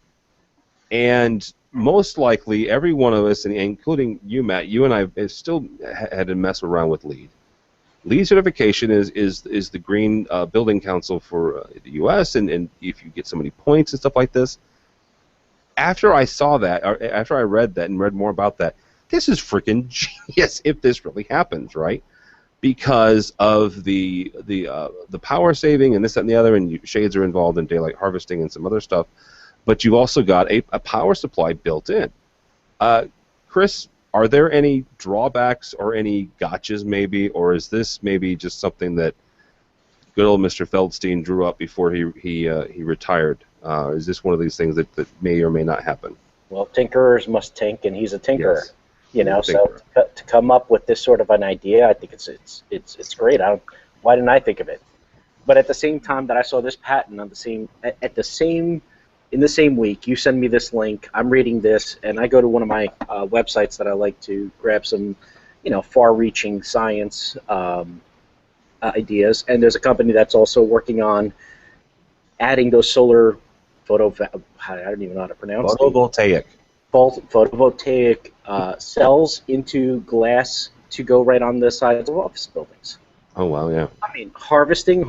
And most likely every one of us, including you, Matt, you and I have still had to mess around with lead. LEED certification is the Green Building Council for the U.S., and if you get so many points and stuff like this. After I saw that, or after I read that and read more about that, this is freaking genius if this really happens, right? Because of the power saving and this, that, and the other, and shades are involved in daylight harvesting and some other stuff. But you've also got a power supply built in. Chris, are there any drawbacks or any gotchas maybe, or is this maybe just something that good old Mr. Feldstein drew up before he retired? Is this one of these things that may or may not happen?
Well, tinkerers must tink, and he's a tinkerer.
Yes.
So to come up with this sort of an idea, I think it's great. Why didn't I think of it? But at the same time that I saw this patent in the same week, you send me this link. I'm reading this, and I go to one of my websites that I like to grab some, far-reaching science ideas. And there's a company that's also working on adding those solar I don't even know how to pronounce it. Photovoltaic cells into glass to go right on the sides of office buildings.
Oh wow, yeah.
I mean, harvesting,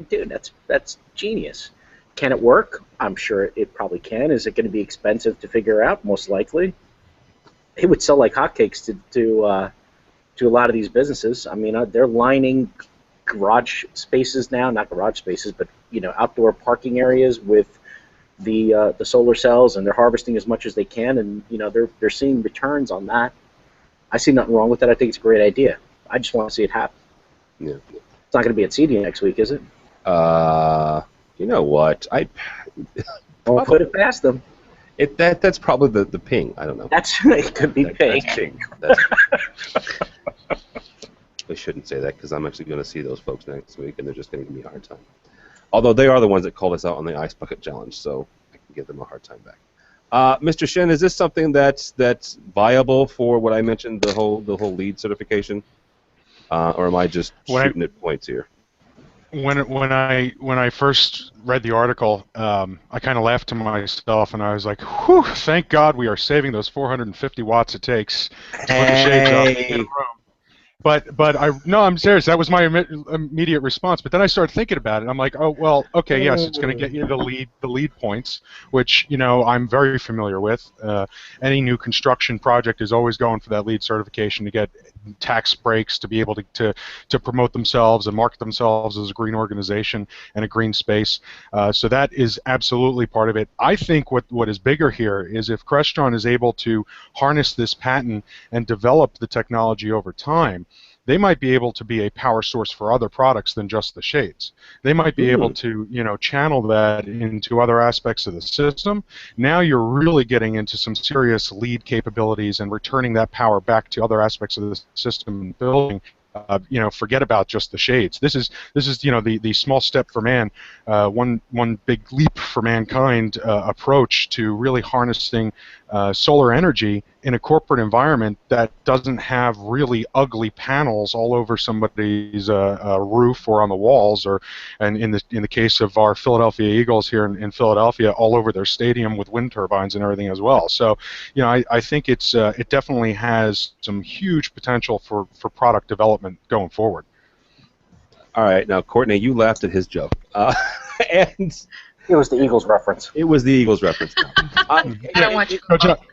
dude, that's genius. Can it work? I'm sure it probably can. Is it going to be expensive to figure out? Most likely. It would sell like hotcakes to a lot of these businesses. I mean, they're lining garage spaces now, not garage spaces, but outdoor parking areas with the solar cells, and they're harvesting as much as they can, and they're seeing returns on that. I see nothing wrong with that. I think it's a great idea. I just want to see it happen.
Yeah.
It's not going to be at CD next week, is it?
You know what?
I'll put it past them.
That's probably the ping. I don't know.
It could be ping.
That's ping. That's I shouldn't say that because I'm actually going to see those folks next week, and they're just going to give me a hard time. Although they are the ones that called us out on the Ice Bucket Challenge, so I can give them a hard time back. Mr. Shen, is this something that's viable for what I mentioned, the whole lead certification, or am I just shooting at points here?
When I first read the article, I kind of laughed to myself, and I was like, "Whew! Thank God we are saving those 450 watts it takes to put the shades up in a room." But I'm serious. That was my immediate response. But then I started thinking about it. I'm like, oh well, okay, yes, it's going to get you the lead points, which I'm very familiar with. Any new construction project is always going for that lead certification to get tax breaks, to be able to promote themselves and market themselves as a green organization and a green space. So that is absolutely part of it. I think what is bigger here is if Crestron is able to harness this patent and develop the technology over time, they might be able to be a power source for other products than just the shades. They might be able to, channel that into other aspects of the system. Now you're really getting into some serious lead capabilities and returning that power back to other aspects of the system and building. Forget about just the shades. This is the small step for man, one big leap for mankind approach to really harnessing solar energy in a corporate environment that doesn't have really ugly panels all over somebody's roof or on the walls, and in the case of our Philadelphia Eagles here in Philadelphia, all over their stadium with wind turbines and everything as well. So, I think it definitely has some huge potential for product development going forward.
All right, now Courtney, you laughed at his joke, and
it was the Eagles reference.
It was the Eagles reference.
I don't want you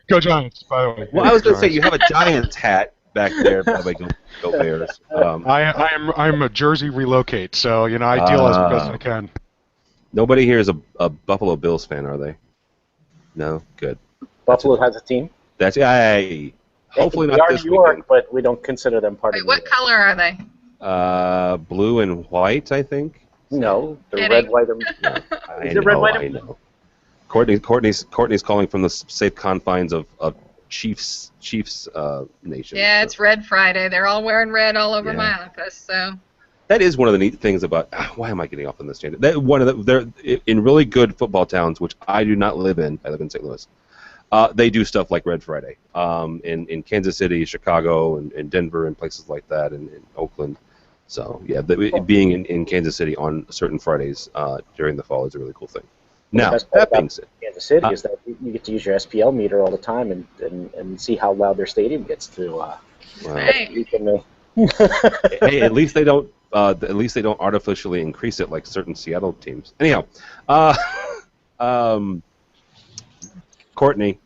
go Giants, by the way.
Well, I was going to say you have a Giants hat back there. By the way, go Bears.
I'm a Jersey relocate, so I deal as best I can.
Nobody here is a Buffalo Bills fan, are they? No, good.
Buffalo has a team.
That's hopefully not this
New York,
weekend.
But we don't consider them part of.
What color are they?
Blue and white, I think.
No, they're red, white, and
I know. Courtney's calling from the safe confines of Chiefs Nation.
Yeah, it's Red Friday. They're all wearing red all over my office. So
that is one of the neat things about. Why am I getting off on this tangent? That one of they're in really good football towns, which I do not live in. I live in St. Louis. They do stuff like Red Friday. In Kansas City, Chicago, and Denver, and places like that, and in Oakland. So yeah, being in Kansas City on certain Fridays during the fall is a really cool thing. Now, that being said,
Kansas City is that you get to use your SPL meter all the time and see how loud their stadium gets to.
Hey, at least they don't. At least they don't artificially increase it like certain Seattle teams. Anyhow, Courtney,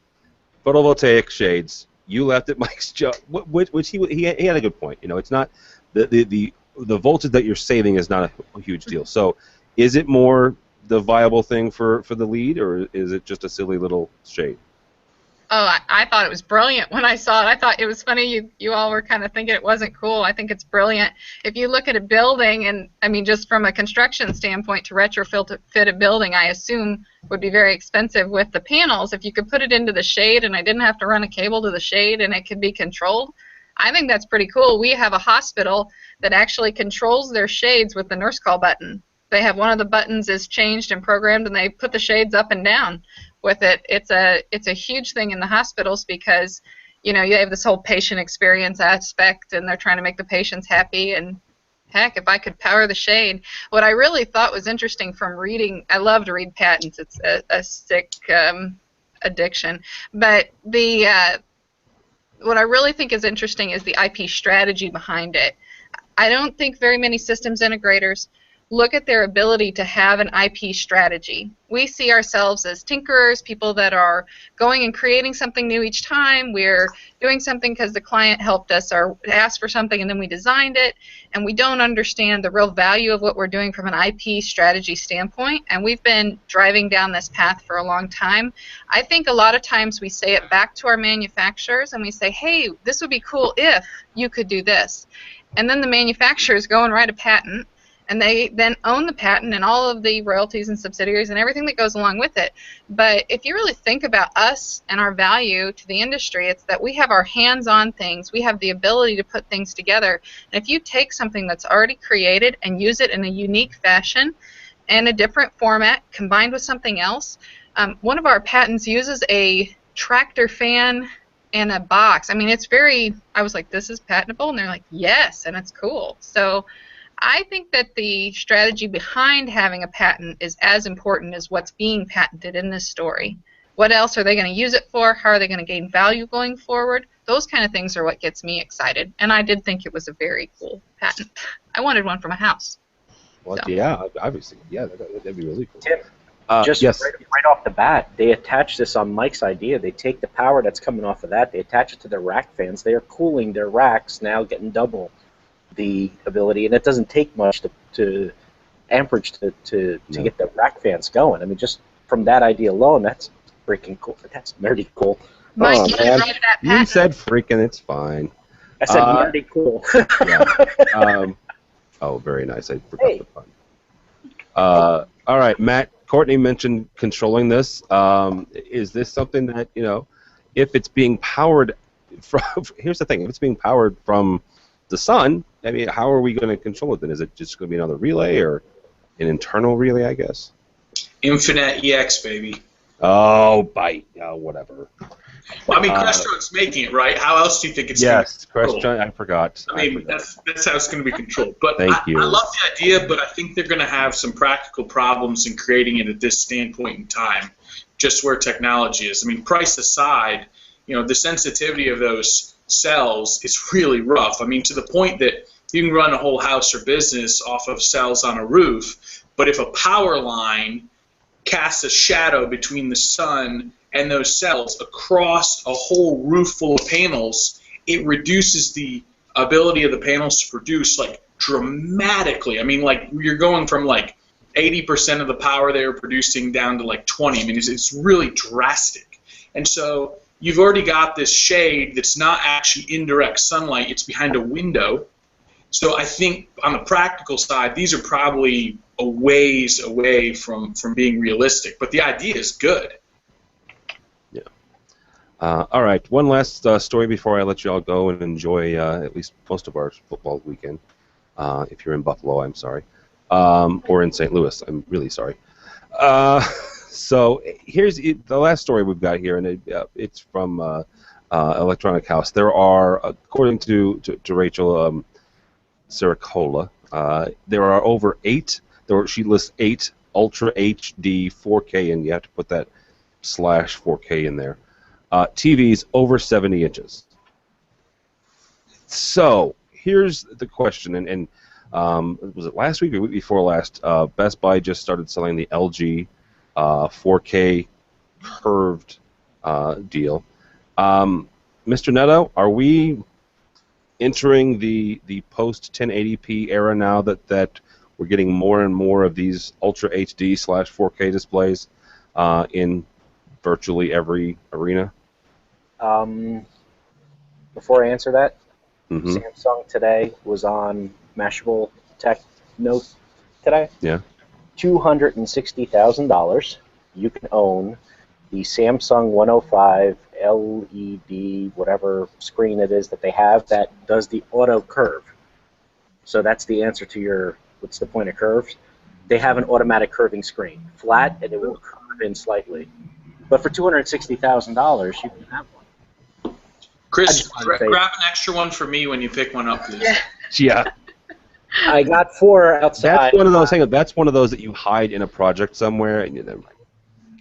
photovoltaic shades. You left at Mike's joke, which he had a good point. It's not the voltage that you're saving is not a huge deal. So, is it more the viable thing for the lead, or is it just a silly little shade?
Oh, I thought it was brilliant when I saw it. I thought it was funny you all were kind of thinking it wasn't cool. I think it's brilliant. If you look at a building, and I mean just from a construction standpoint, to retrofit a building, I assume would be very expensive with the panels. If you could put it into the shade and I didn't have to run a cable to the shade and it could be controlled, I think that's pretty cool. We have a hospital that actually controls their shades with the nurse call button. They have one of the buttons is changed and programmed, and they put the shades up and down with it. It's a huge thing in the hospitals because you have this whole patient experience aspect, and they're trying to make the patients happy. And heck, if I could power the shade, what I really thought was interesting from reading, I love to read patents. It's a sick addiction, but what I really think is interesting is the IP strategy behind it. I don't think very many systems integrators look at their ability to have an IP strategy. We see ourselves as tinkerers, people that are going and creating something new each time. We're doing something because the client helped us or asked for something and then we designed it, and we don't understand the real value of what we're doing from an IP strategy standpoint, and we've been driving down this path for a long time. I think a lot of times we say it back to our manufacturers and we say, hey, this would be cool if you could do this. And then the manufacturers go and write a patent, and they then own the patent and all of the royalties and subsidiaries and everything that goes along with it. But if you really think about us and our value to the industry, it's that we have our hands on things. We have the ability to put things together. And if you take something that's already created and use it in a unique fashion and a different format combined with something else, one of our patents uses a tractor fan and a box. I mean, it's very, I was like, this is patentable? And they're like, yes, and it's cool. So I think that the strategy behind having a patent is as important as what's being patented in this story. What else are they going to use it for? How are they going to gain value going forward? Those kind of things are what gets me excited. And I did think it was a very cool patent. I wanted one for my house.
Well,
So.
yeah, obviously. Yeah, that'd be really cool.
Tim,
Yes.
right off the bat, they attach this on Mike's idea. They take the power that's coming off of that, they attach it to their rack fans. They are cooling their racks now, getting double the ability, and it doesn't take much to amperage to get the rack fans going. I mean, just from that idea alone, that's freaking cool. That's nerdy cool.
Mike,
Oh,
you
man.
write that
You
patent.
said freaking, it's fine.
I said nerdy cool.
Yeah. Oh, very nice. I forgot the pun. All right, Matt. Courtney mentioned controlling this. Is this something that, if it's being powered from? Here's the thing: if it's being powered from the sun, I mean, how are we going to control it then? Is it just going to be another relay or an internal relay? I guess.
Infinite EX, baby.
Oh, bite. Oh, whatever.
Well, I mean, Crestron's making it, right? How else do you think it's
Yes,
going to be controlled?
Crestron. I forgot.
I mean, that's how it's going to be controlled. But
Thank
I
you.
love the idea, but I think they're going to have some practical problems in creating it at this standpoint in time, just where technology is. I mean, price aside, the sensitivity of those cells is really rough. I mean, to the point that you can run a whole house or business off of cells on a roof, but if a power line casts a shadow between the sun and those cells across a whole roof full of panels, it reduces the ability of the panels to produce dramatically. I mean, you're going from 80% of the power they were producing down to 20. I mean, it's really drastic. And so you've already got this shade that's not actually indirect sunlight, it's behind a window. So I think on the practical side, these are probably a ways away from being realistic. But the idea is good.
All right, one last story before I let you all go and enjoy at least most of our football weekend. If you're in Buffalo, I'm sorry. Or in St. Louis, I'm really sorry. So here's the last story we've got here, and it's from Electronic House. There are, according to Rachel Saracola, there are over 8. She lists 8 Ultra HD 4K, and you have to put that /4K in there. TVs over 70 inches. So here's the question, and was it last week or the week before last? Best Buy just started selling the LG 4K curved deal. Mr. Netto, are we entering the post 1080p era now that we're getting more and more of these Ultra HD /4K displays in virtually every arena?
Before I answer that,
Mm-hmm.
Samsung today was on Mashable Tech Note today.
Yeah.
$260,000. You can own the Samsung 105 LED, whatever screen it is that they have that does the auto curve. So that's the answer to your, what's the point of curves? They have an automatic curving screen, flat, and it will curve in slightly. But for $260,000, you can have one.
Chris, grab an extra one for me when you pick one up, please.
Yeah.
I got 4 outside.
That's one of those things. That's one of those that you hide in a project somewhere, and you're like,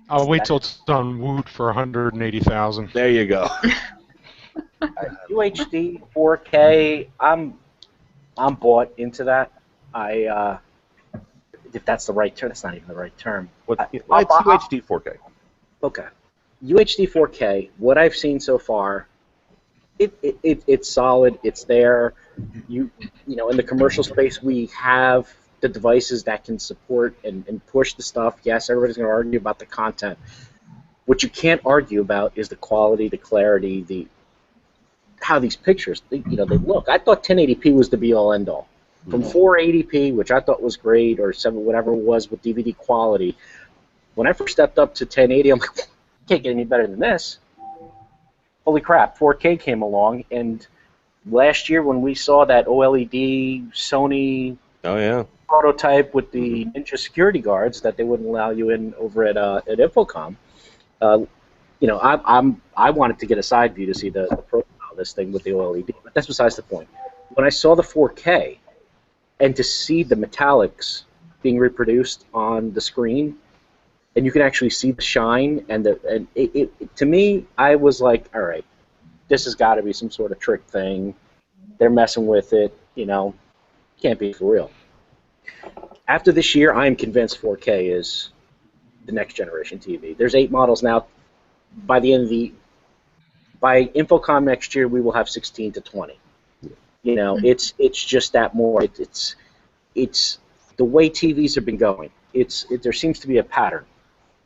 I'll wait till it's on Woot for 180,000.
there you go.
UHD 4K. I'm bought into that. If that's the right term, that's not even the right term.
It's UHD 4K.
Okay. UHD 4K. What I've seen so far, it's solid. It's there. You know, in the commercial space, we have the devices that can support and push the stuff. Yes, everybody's going to argue about the content. What you can't argue about is the quality, the clarity, how these pictures, they look. I thought 1080p was the be-all, end-all. From 480p, which I thought was great, or 7, whatever it was with DVD quality, when I first stepped up to 1080, I'm like, can't get any better than this. Holy crap, 4K came along, and last year when we saw that OLED Sony prototype with the Ninja security guards that they wouldn't allow you in over at Infocom, you know, I wanted to get a side view to see the profile of this thing with the OLED, but that's besides the point. When I saw the 4K and to see the metallics being reproduced on the screen, and you can actually see the shine, and to me, I was like, all right, this has got to be some sort of trick thing. They're messing with it, you know, can't be for real. After this year, I am convinced 4K is the next generation TV. There's 8 models now. By Infocom next year, we will have 16 to 20. You know, it's just that more. It's the way TVs have been going. There seems to be a pattern.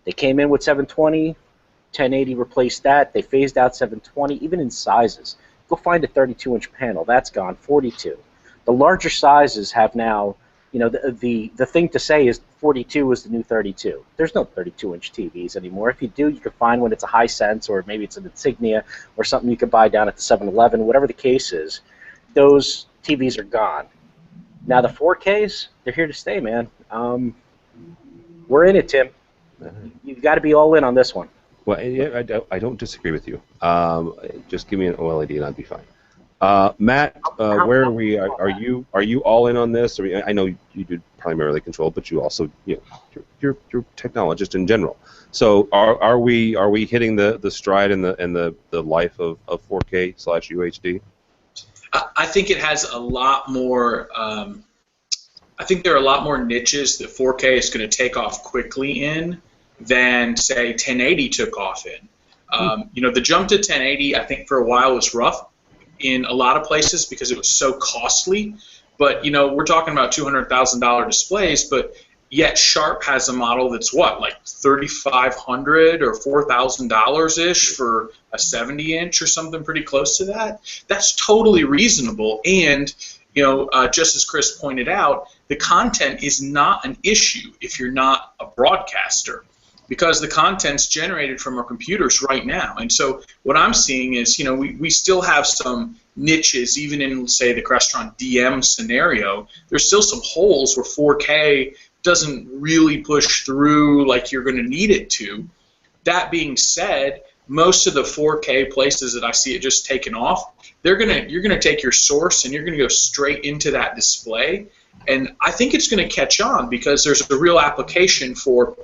They came in with 720, 1080 replaced that. They phased out 720, even in sizes. Go find a 32-inch panel. That's gone. 42. The larger sizes have now, you know, the thing to say is 42 is the new 32. There's no 32-inch TVs anymore. If you do, you can find one. It's a Hisense, or maybe it's an Insignia, or something you can buy down at the 7-Eleven. Whatever the case is, those TVs are gone. Now the 4Ks, they're here to stay, man. We're in it, Tim. You've got to be all in on this one.
Well, I don't disagree with you. Just give me an OLED and I'd be fine. Matt, where are we? Are you all in on this? I know you do primarily control, but you also, you know, you're technologist in general. So are we hitting the stride in the life of 4K/UHD?
I think it has a lot more. I think there are a lot more niches that 4K is going to take off quickly in than, say, 1080 took off in. You know, the jump to 1080, I think, for a while was rough in a lot of places because it was so costly. But, you know, we're talking about $200,000 displays, but yet Sharp has a model that's what, like $3,500 or $4,000-ish for a 70-inch or something pretty close to that. That's totally reasonable. And, you know, just as Chris pointed out, the content is not an issue if you're not a broadcaster, because the content's generated from our computers right now. And so what I'm seeing is, you know, we still have some niches, even in, say, the Crestron DM scenario. There's still some holes where 4K doesn't really push through like you're going to need it to. That being said, most of the 4K places that I see it just taken off, you're gonna take your source and you're gonna go straight into that display. And I think it's going to catch on because there's a real application for.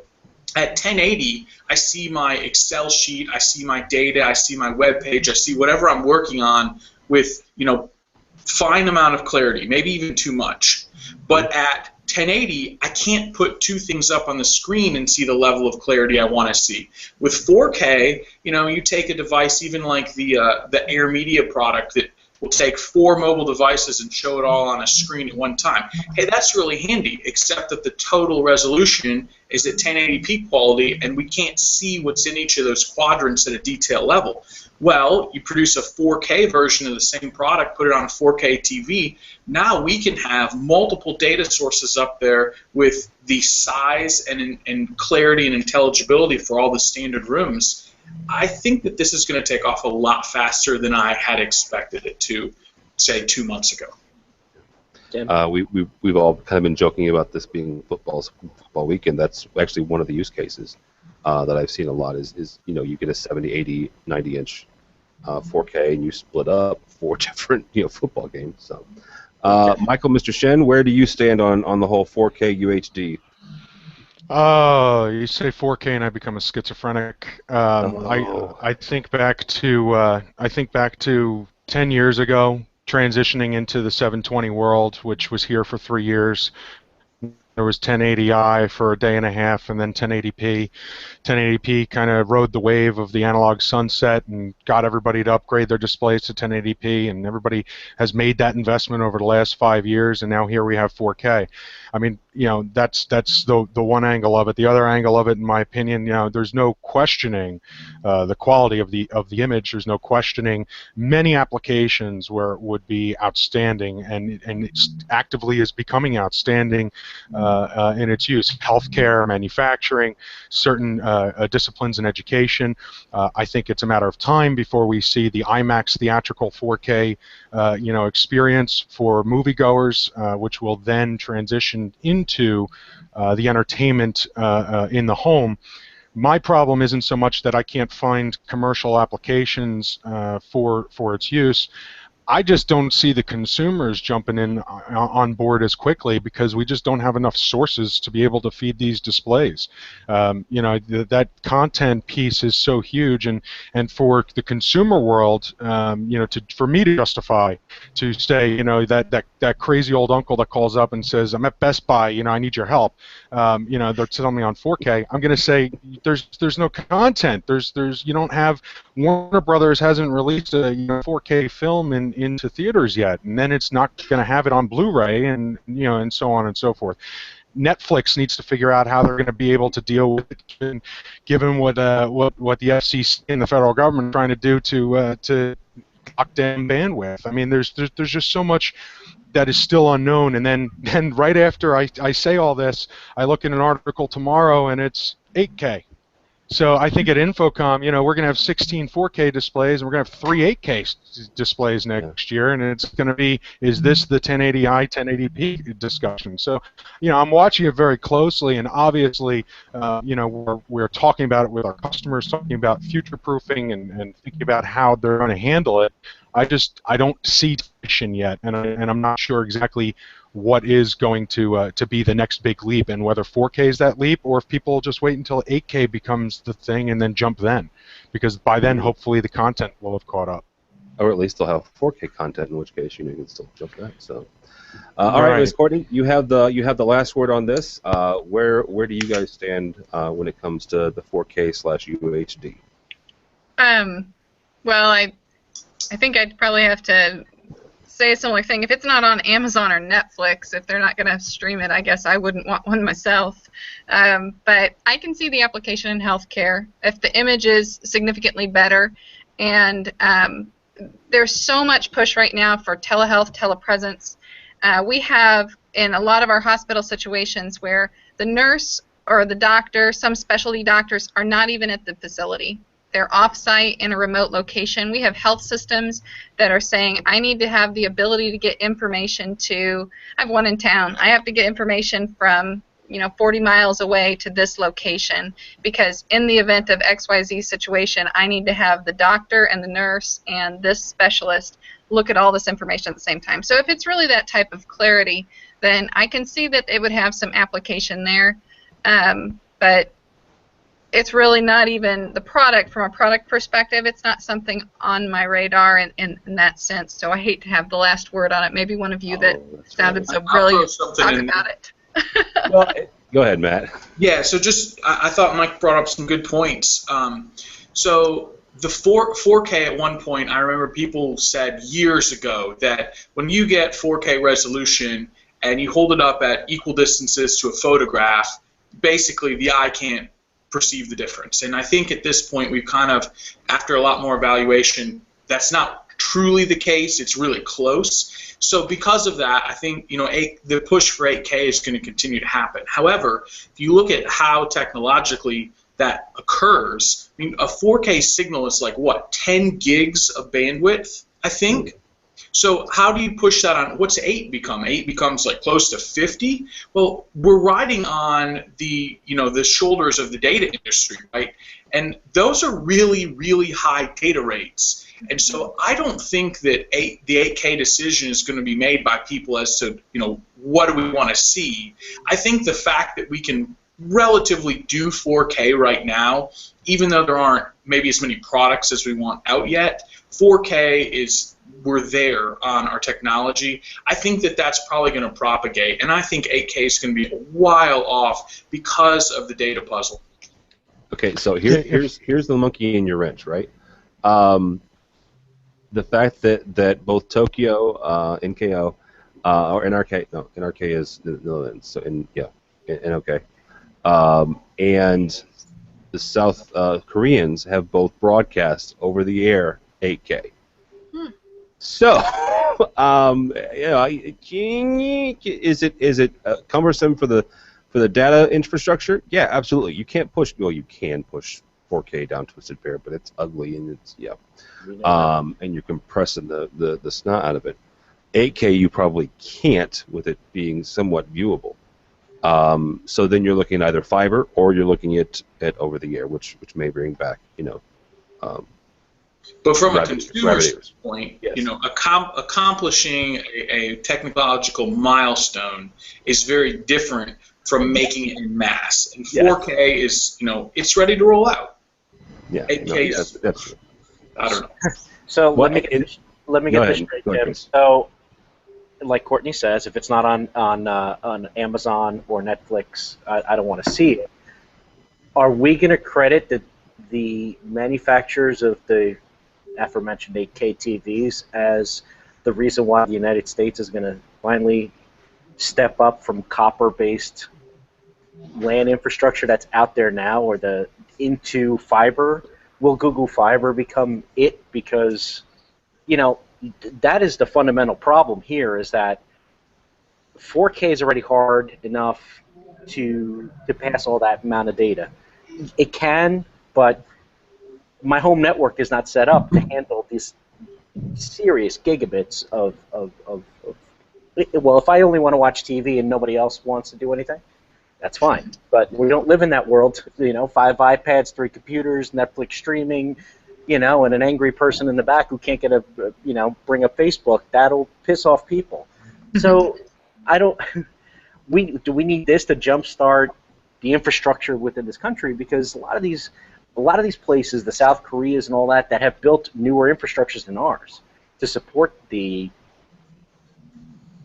At 1080, I see my Excel sheet, I see my data, I see my web page, I see whatever I'm working on with, you know, fine amount of clarity, maybe even too much. But at 1080, I can't put two things up on the screen and see the level of clarity I want to see. With 4K, you know, you take a device even like the Air Media product that will take 4 mobile devices and show it all on a screen at one time. Hey, that's really handy, except that the total resolution is at 1080p quality, and we can't see what's in each of those quadrants at a detail level. Well, you produce a 4K version of the same product, put it on a 4K TV. Now we can have multiple data sources up there with the size and clarity and intelligibility for all the standard rooms. I think that this is going to take off a lot faster than I had expected it to, say, 2 months ago.
We've all kind of been joking about this being football weekend. That's actually one of the use cases that I've seen a lot is you know, you get a 70, 80, 90-inch 4K and you split up 4 different, you know, football games. So, Michael, Mr. Shen, where do you stand on the whole 4K UHD?
You say 4K and I become a schizophrenic. I think back to 10 years ago, transitioning into the 720 world, which was here for 3 years. there was 1080i for a day and a half, and then 1080p. 1080p kind of rode the wave of the analog sunset and got everybody to upgrade their displays to 1080p, and everybody has made that investment over the last 5 years, and now here we have 4K. I mean, that's the one angle of it. The other angle of it, in my opinion, there's no questioning the quality of the image. There's no questioning many applications where it would be outstanding, and it actively is becoming outstanding in its use. Healthcare, manufacturing, certain disciplines in education. I think it's a matter of time before we see the IMAX theatrical 4K experience for moviegoers, which will then transition into the entertainment in the home. My problem isn't so much that I can't find commercial applications for its use. I just don't see the consumers jumping in on board as quickly because we just don't have enough sources to be able to feed these displays. That content piece is so huge, and for the consumer world, for me to justify, to say, that crazy old uncle that calls up and says, I'm at Best Buy, I need your help. They're telling me on 4K. I'm going to say there's no content. You don't have, Warner Brothers hasn't released a 4K film into theaters yet, and then it's not going to have it on Blu-ray, and so on and so forth. Netflix needs to figure out how they're going to be able to deal with it, given what the FCC and the federal government are trying to do to lock down bandwidth. I mean, there's just so much that is still unknown, and then right after I say all this, I look at an article tomorrow and it's 8K. So I think at Infocom, we're going to have 16 4K displays, and we're going to have 3 8K displays next year, and it's going to be, is this the 1080i, 1080p discussion? So, I'm watching it very closely, and obviously, we're talking about it with our customers, talking about future-proofing and thinking about how they're going to handle it. I don't see action yet, and I'm not sure exactly what is going to be the next big leap, and whether 4K is that leap, or if people just wait until 8K becomes the thing and then jump then, because by then hopefully the content will have caught up.
Or at least they'll have 4K content, in which case you can still jump that. So, all right, Ms. Courtney, you have the last word on this. Where do you guys stand when it comes to the 4K/UHD?
Well, I think I'd probably have to say a similar thing. If it's not on Amazon or Netflix, if they're not going to stream it, I guess I wouldn't want one myself. But I can see the application in healthcare if the image is significantly better. And there's so much push right now for telehealth, telepresence. We have in a lot of our hospital situations where the nurse or the doctor, some specialty doctors, are not even at the facility. They're off-site in a remote location. We have health systems that are saying, I need to have the ability to get information to, I have one in town, I have to get information from 40 miles away to this location, because in the event of XYZ situation, I need to have the doctor and the nurse and this specialist look at all this information at the same time. So if it's really that type of clarity, then I can see that it would have some application there. But it's really not even the product. From a product perspective, it's not something on my radar in that sense. So I hate to have the last word on it. Maybe one of you that sounded so brilliant talk about it.
Well, go ahead, Matt.
Yeah, so I thought Mike brought up some good points. So the 4K at one point, I remember people said years ago that when you get 4K resolution and you hold it up at equal distances to a photograph, basically the eye can't perceive the difference. And I think at this point we've kind of, after a lot more evaluation, that's not truly the case. It's really close. So because of that, I think the push for 8K is going to continue to happen. However, if you look at how technologically that occurs, I mean, a 4K signal is like what, 10 gigs of bandwidth, I think. So how do you push that on? What's 8 become? 8 becomes like close to 50. Well, we're riding on the the shoulders of the data industry, right? And those are really, really high data rates. And so I don't think that the 8K decision is going to be made by people as to what do we want to see. I think the fact that we can relatively do 4K right now, even though there aren't maybe as many products as we want out yet, 4K is were there on our technology, I think that that's probably going to propagate, and I think 8K is going to be a while off because of the data puzzle.
Okay, so here's the monkey in your wrench, right? The fact that both Tokyo, NKO, or NRK is the Netherlands, so NOK, and the South Koreans have both broadcast over the air 8K. So, is it cumbersome for the data infrastructure? Yeah, absolutely. You can't push. Well, you can push 4K down Twisted Pair, but it's ugly and it's and you're compressing the snot out of it. 8K you probably can't with it being somewhat viewable. So then you're looking at either fiber or you're looking at over the air, which may bring back
but from a consumer's point, yes, accomplishing a technological milestone is very different from making it in mass. And 4K is, it's ready to roll out.
Yeah,
8K
that's true.
I don't know.
So let me get this straight, Tim. So, like Courtney says, if it's not on Amazon or Netflix, I don't want to see it. Are we going to credit the manufacturers of the aforementioned 8K TVs as the reason why the United States is going to finally step up from copper-based LAN infrastructure that's out there now, or into fiber? Will Google Fiber become it? Because, that is the fundamental problem here, is that 4K is already hard enough to pass all that amount of data. It can, but my home network is not set up to handle these serious gigabits of well, if I only want to watch TV and nobody else wants to do anything, that's fine. But we don't live in that world. 5 iPads, 3 computers, Netflix streaming, and an angry person in the back who can't get bring up Facebook. That'll piss off people. So do we need this to jumpstart the infrastructure within this country? Because a lot of these places, the South Koreas and all that have built newer infrastructures than ours to support the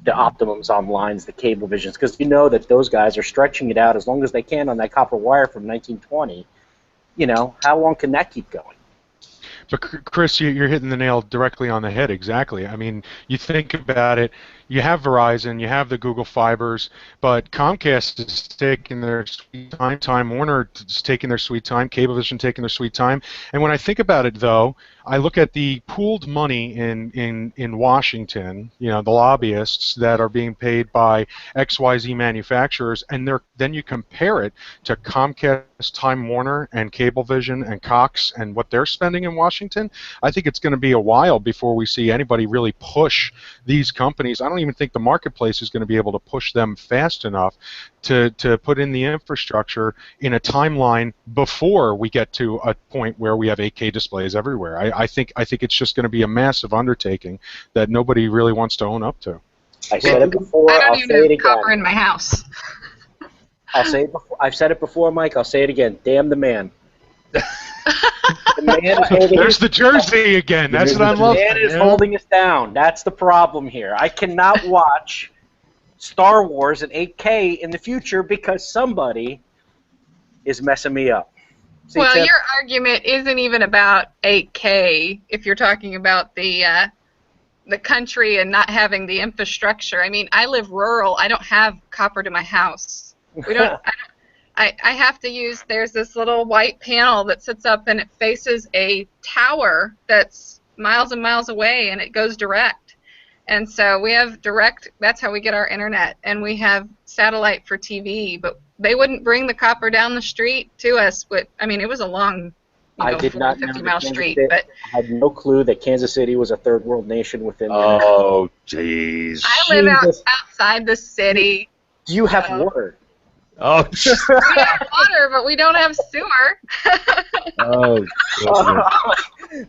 Optimums on lines, the Cablevisions, because that those guys are stretching it out as long as they can on that copper wire from 1920. How long can that keep going?
But Chris, you're hitting the nail directly on the head. Exactly. I mean, you think about it. You have Verizon, you have the Google Fibers, but Comcast is taking their sweet time. Time Warner is taking their sweet time. Cablevision taking their sweet time. And when I think about it, though, I look at the pooled money in Washington. The lobbyists that are being paid by XYZ manufacturers, and then you compare it to Comcast, Time Warner, and Cablevision and Cox and what they're spending in Washington. I think it's going to be a while before we see anybody really push these companies. I don't even think the marketplace is going to be able to push them fast enough to put in the infrastructure in a timeline before we get to a point where we have 8K displays everywhere. I think it's just going to be a massive undertaking that nobody really wants to own up to.
I said it before.
I don't
I'll
even
say it
have
again.
copper in my house.
I'll say it before. I've said it before, Mike. I'll say it again. Damn the man. The man is holding
There's the jersey again. That's what I'm loving.
The man is holding us down. That's the problem here. I cannot watch Star Wars in 8K in the future because somebody is messing me up. See,
well,
Tim?
your argument isn't even about 8K if you're talking about the country and not having the infrastructure. I mean, I live rural. I don't have copper to my house. We don't. I have to use. There's this little white panel that sits up and it faces a tower that's miles and miles away, and it goes direct. And so we have direct. That's how we get our internet, and we have satellite for TV. But they wouldn't bring the copper down the street to us. But I mean, it was a long,
I did not
50-mile street.
City,
but
I had no clue that Kansas City was a third world nation within.
Oh, jeez.
I live outside the city.
Do you have water?
Oh,
we have water, but we don't have sewer.
oh,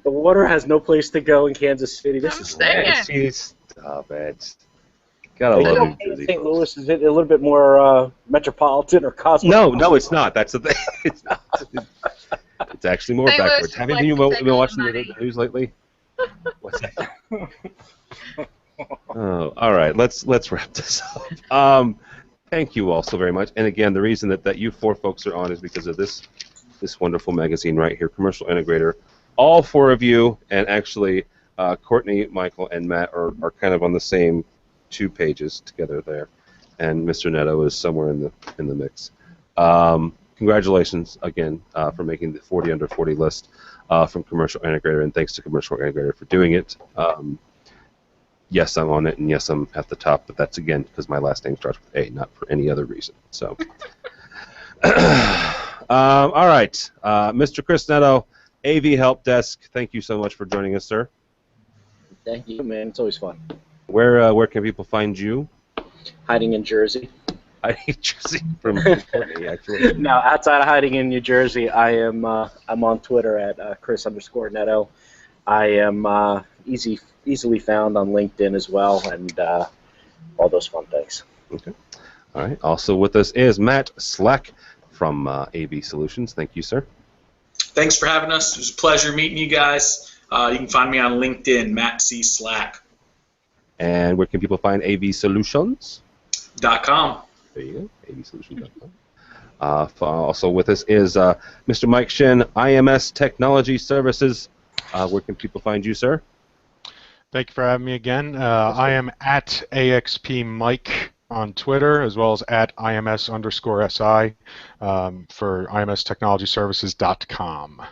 the water has no place to go in Kansas City. This is
sad.
Stop it. Gotta love New Jersey.
St. Louis is a little bit more metropolitan or cosmopolitan.
No, it's not. That's the thing. It's not. It's actually more
St. Louis
backwards.
is
Haven't
like
you
the
been watching
money.
the news lately? What's that? Oh, all right. Let's wrap this up. Thank you all so very much. And again, the reason that you four folks are on is because of this wonderful magazine right here, Commercial Integrator. All four of you, and actually Courtney, Michael, and Matt are kind of on the same 2 pages together there, and Mr. Netto is somewhere in the mix. Congratulations again for making the 40 under 40 list from Commercial Integrator, and thanks to Commercial Integrator for doing it. Yes, I'm on it, and yes, I'm at the top, but that's again because my last name starts with A, not for any other reason. So, all right, Mr. Chris Netto, AV Help Desk. Thank you so much for joining us, sir.
Thank you, man. It's always fun.
Where can people find you?
Hiding in Jersey.
Hiding Jersey from Courtney, actually.
Now, outside of hiding in New Jersey, I'm on Twitter at Chris_Netto. I am easily found on LinkedIn as well, and all those fun things.
Okay. All right. Also with us is Matt Slack from AV Solutions. Thank you, sir.
Thanks for having us. It was a pleasure meeting you guys. You can find me on LinkedIn, Matt C. Slack.
And where can people find AV Solutions?
.com.
There you go, avsolutions.com. Also with us is Mr. Mike Shin, IMS Technology Services. Where can people find you, sir?
Thank you for having me again. I am at AXPMike on Twitter, as well as at IMS_SI for IMSTechnologyServices.com.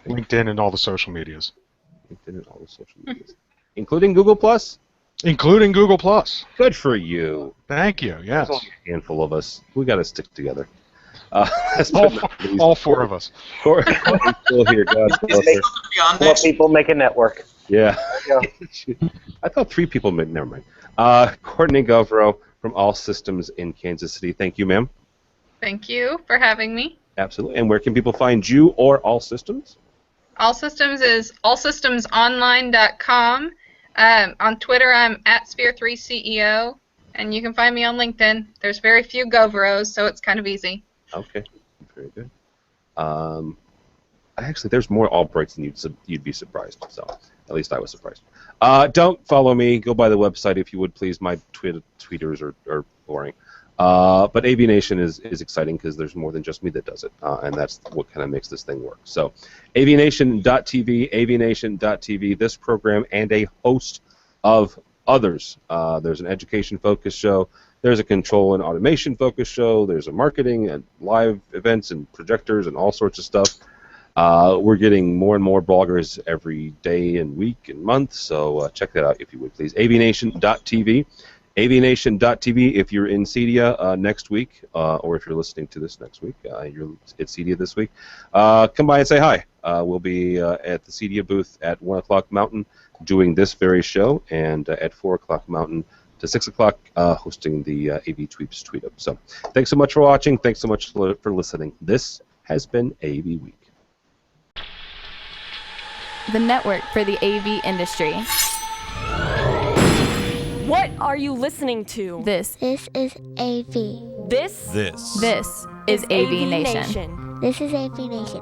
LinkedIn and all the social medias.
LinkedIn and all the social medias. Including Google+?
Including Google+.
Good for you.
Thank you, yes.
There's only a handful of us. We got to stick together.
All 4 of us.
Still here, God bless her.
4 people make a network.
Yeah. I thought 3 people made. Never mind. Courtney Govro from All Systems in Kansas City. Thank you, ma'am.
Thank you for having me.
Absolutely. And where can people find you or All Systems?
All Systems is allsystemsonline.com. On Twitter, I'm at Sphere3CEO, and you can find me on LinkedIn. There's very few Govros, so it's kind of easy.
Okay, very good. Actually, there's more Albrights than you'd be surprised. So, at least I was surprised. Don't follow me. Go by the website if you would, please. My tweeters are boring. But AV Nation is exciting because there's more than just me that does it, and that's what kind of makes this thing work. So, avnation.tv, avnation.tv, this program, and a host of others. There's an education-focused show. There's a control and automation-focused show. There's a marketing and live events and projectors and all sorts of stuff. We're getting more and more bloggers every day and week and month, so check that out if you would, please. avnation.tv. avnation.tv if you're in CEDIA next week, or if you're listening to this next week, you're at CEDIA this week, come by and say hi. We'll be at the CEDIA booth at 1 o'clock Mountain doing this very show, and at 4 o'clock Mountain to 6 o'clock hosting the AV Tweeps Tweet Up. So thanks so much for watching. Thanks so much for listening. This has been AV Week.
The network for the AV industry.
What are you listening to?
This
This is AV.
This
This
is AV Nation.
This is AV Nation.